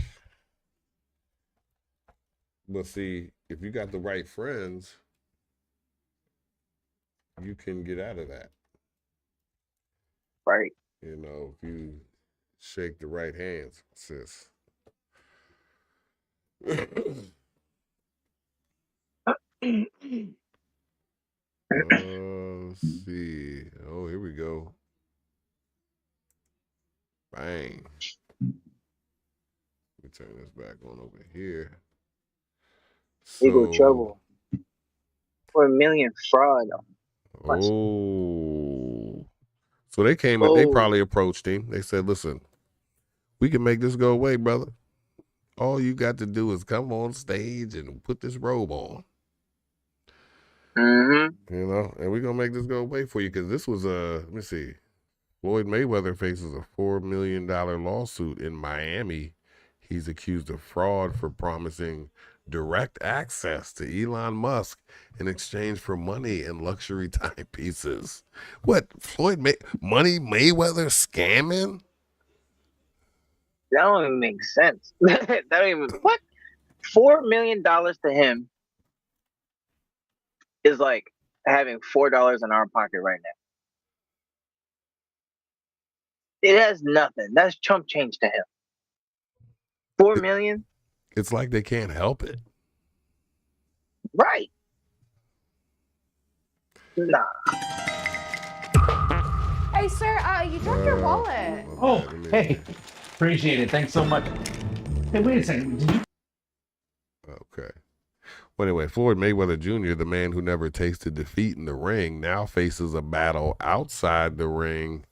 But see, if you got the right friends, you can get out of that.
Right.
You know, if you shake the right hands, sis. Let's see. Oh, here we go. Bang. Let me turn this back on over here.
Legal trouble. For $1 million fraud.
Oh. So they came and they probably approached him. They said, listen, we can make this go away, brother. All you got to do is come on stage and put this robe on.
Mm-hmm.
You know, and we're going to make this go away for you because this was let me see. Floyd Mayweather faces a $4 million lawsuit in Miami. He's accused of fraud for promising direct access to Elon Musk in exchange for money and luxury timepieces. What? Mayweather scamming?
That don't even make sense. That don't even what? $4 million to him is like having $4 in our pocket right now. It has nothing. That's chump change to him. 4 million?
It's like they can't help it.
Right. Nah.
Hey, sir, you dropped your wallet.
Oh, hey. Appreciate it. Thanks so much. Hey, wait a second. Did you?
Okay. Well, anyway, Floyd Mayweather Jr., the man who never tasted defeat in the ring, now faces a battle outside the ring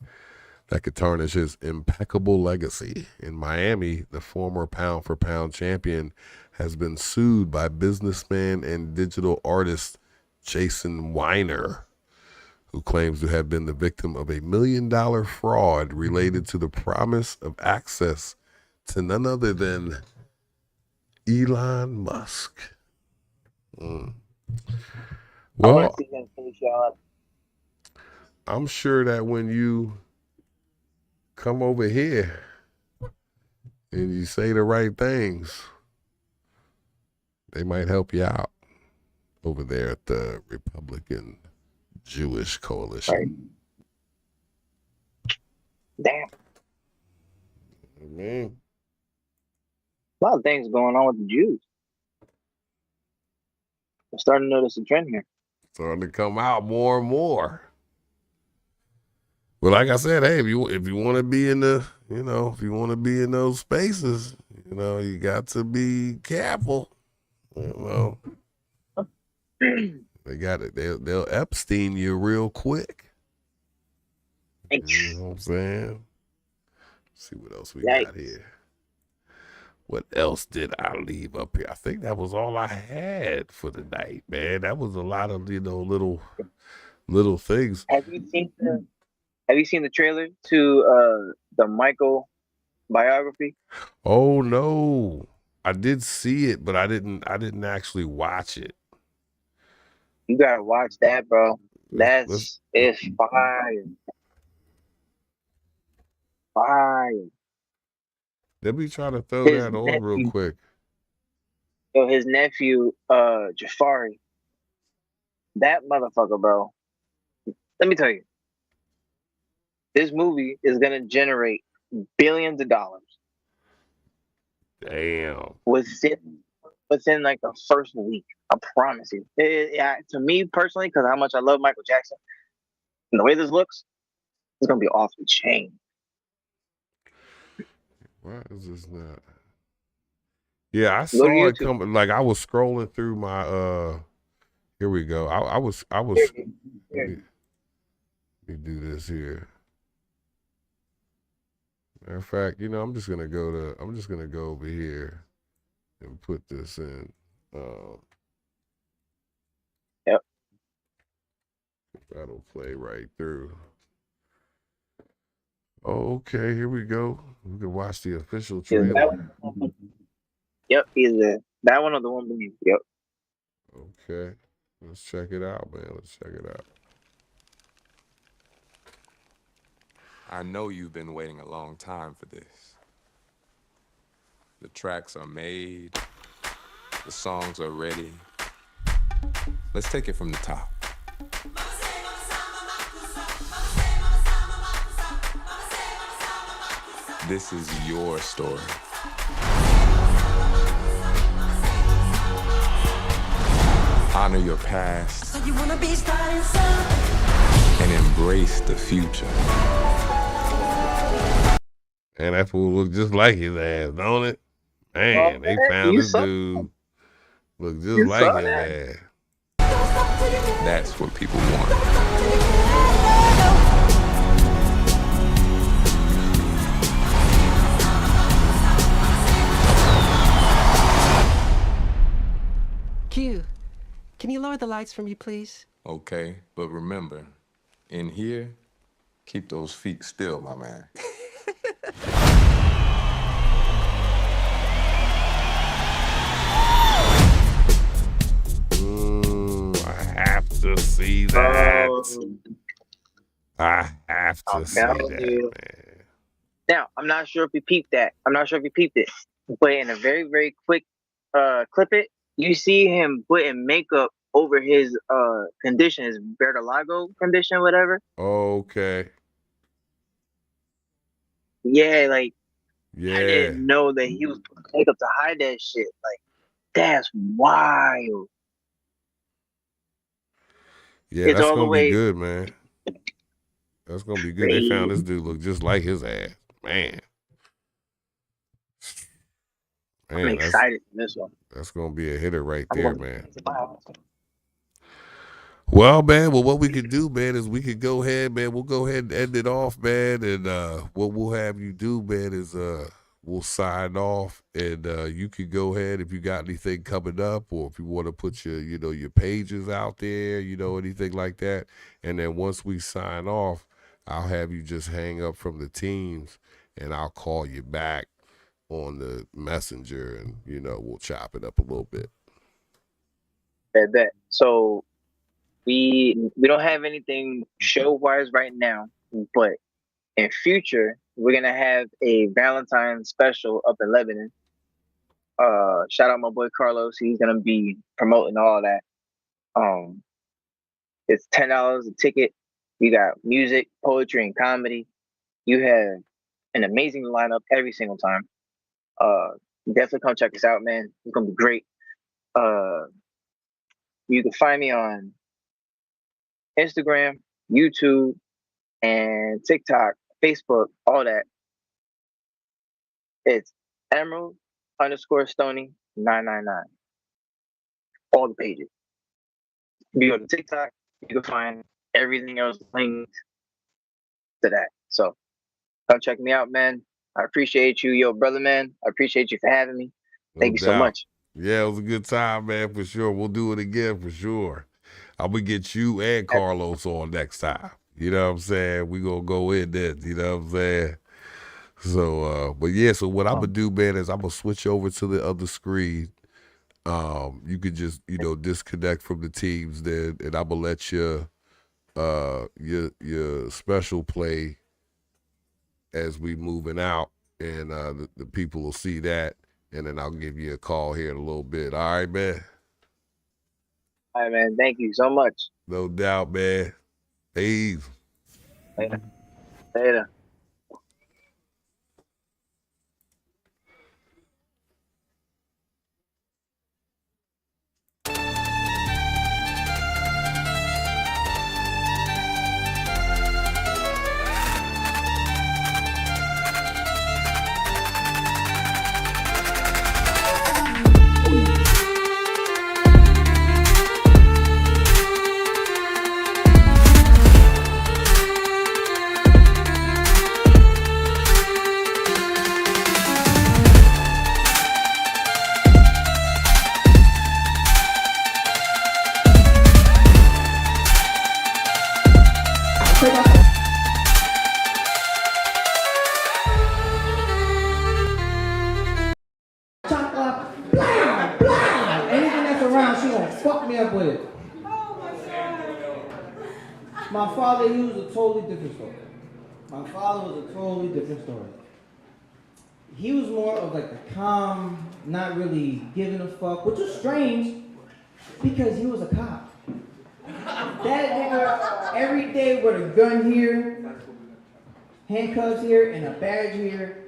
that could tarnish his impeccable legacy. In Miami, the former pound-for-pound champion has been sued by businessman and digital artist Jason Weiner, who claims to have been the victim of a $1 million fraud related to the promise of access to none other than Elon Musk. Well, I'm sure that when you come over here and you say the right things, they might help you out over there at the Republican Jewish Coalition.
Right. Damn.
Man.
A lot of things going on with the Jews. I'm starting to notice a trend here.
Starting to come out more and more. But like I said, hey, if you want to be in the, if you want to be in those spaces, you got to be careful. They got it. They'll Epstein you real quick. You know what I'm saying? Let's see what else we got here. What else did I leave up here? I think that was all I had for the night, man. That was a lot of little things.
Have you seen the trailer to the Michael biography?
Oh no, I did see it, but I didn't actually watch it.
You gotta watch that, bro. It's fire. Fire.
Let me try to throw that on real quick.
So his nephew, Jafari, that motherfucker, bro. Let me tell you, this movie is gonna generate billions of dollars.
Damn.
Within like the first week, I promise you. To me personally, because how much I love Michael Jackson, and the way this looks, it's gonna be off the chain.
Why is this not? Yeah, I saw it coming. Like I was scrolling through my here we go. I was let me do this here. Matter of fact, I'm just gonna go over here and put this in.
Yep.
That'll play right through. Okay, here we go. We can watch the official trailer.
Yep, that one or the one beneath. Yep.
Okay, let's check it out, man. Let's check it out.
I know you've been waiting a long time for this. The tracks are made. The songs are ready. Let's take it from the top. This is your story. Honor your past and embrace the future.
And that fool look just like his ass, don't it? Man, they found this dude look just like his ass.
That's what people want.
lower the lights for me, please?
Okay, but remember, in here, keep those feet still, my man.
I have to see that. I have to
I'm
see
telling
that,
you.
man.
Now, I'm not sure if you peeped that. I'm not sure if you peeped it. But in a very, very quick clip it, you see him putting makeup over his condition, his vertigo condition, whatever.
Okay.
Yeah, like I
Yeah.
didn't know that he was putting makeup to hide that shit. Like, that's wild.
Yeah,
It's
that's
all the
gonna be
way
good, man. That's gonna be good. They
crazy.
found this dude look just like his ass. Man.
I'm
Man,
excited for this one.
that's gonna be a hitter right
I'm
there,
gonna-
man. Well, man, what we could do, man, is we could go ahead, man. We'll go ahead and end it off, man. And what we'll have you do, man, is we'll sign off, and you can go ahead if you got anything coming up, or if you want to put your, your pages out there, anything like that. And then once we sign off, I'll have you just hang up from the teams, and I'll call you back on the messenger, and we'll chop it up a little bit.
Bet. So we don't have anything show wise right now, but in future we're gonna have a Valentine's special up in Lebanon. Shout out my boy Carlos. He's gonna be promoting all that. It's $10 a ticket. You got music, poetry, and comedy. You have an amazing lineup every single time. Definitely come check us out, man. It's gonna be great. You can find me on Instagram, YouTube, and TikTok, Facebook, all that. It's Emerald_Stoney 999. All the pages. If you go to TikTok, you can find everything else linked to that. So come check me out, man. I appreciate you, yo, brother, man. I appreciate you for having me. Thank you so much.
Yeah, it was a good time, man, for sure. We'll do it again for sure. I'm going to get you and Carlos on next time. You know what I'm saying? We going to go in there, you know what I'm saying? So, but yeah, so what I'm going to do, man, is I'm going to switch over to the other screen. You could just, disconnect from the teams then, and I'm going to let your special play as we moving out, and the people will see that, and then I'll give you a call here in a little bit. All right, man?
All right, man. Thank you so much.
No doubt, man. Peace.
Later.
Chocolate, blah, blah. Anything that's around, she gonna fuck me up with it. My father, he was a totally different story. My father was a totally different story. He was more of like the calm, not really giving a fuck, which was strange because he was a cop. That nigga, every day with a gun here, handcuffs here, and a badge here,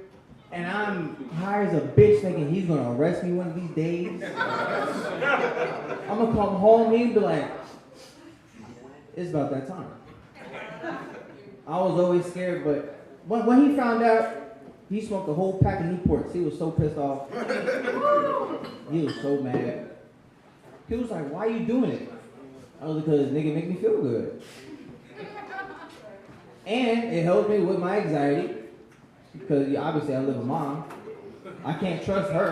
and I'm high as a bitch thinking he's gonna arrest me one of these days. I'm gonna come home, he'd be like, it's about that time. I was always scared, but when he found out he smoked a whole pack of Newports, he was so pissed off. He was so mad. He was like, why are you doing it? I was like, because nigga make me feel good. And it helped me with my anxiety, because obviously I live with mom. I can't trust her.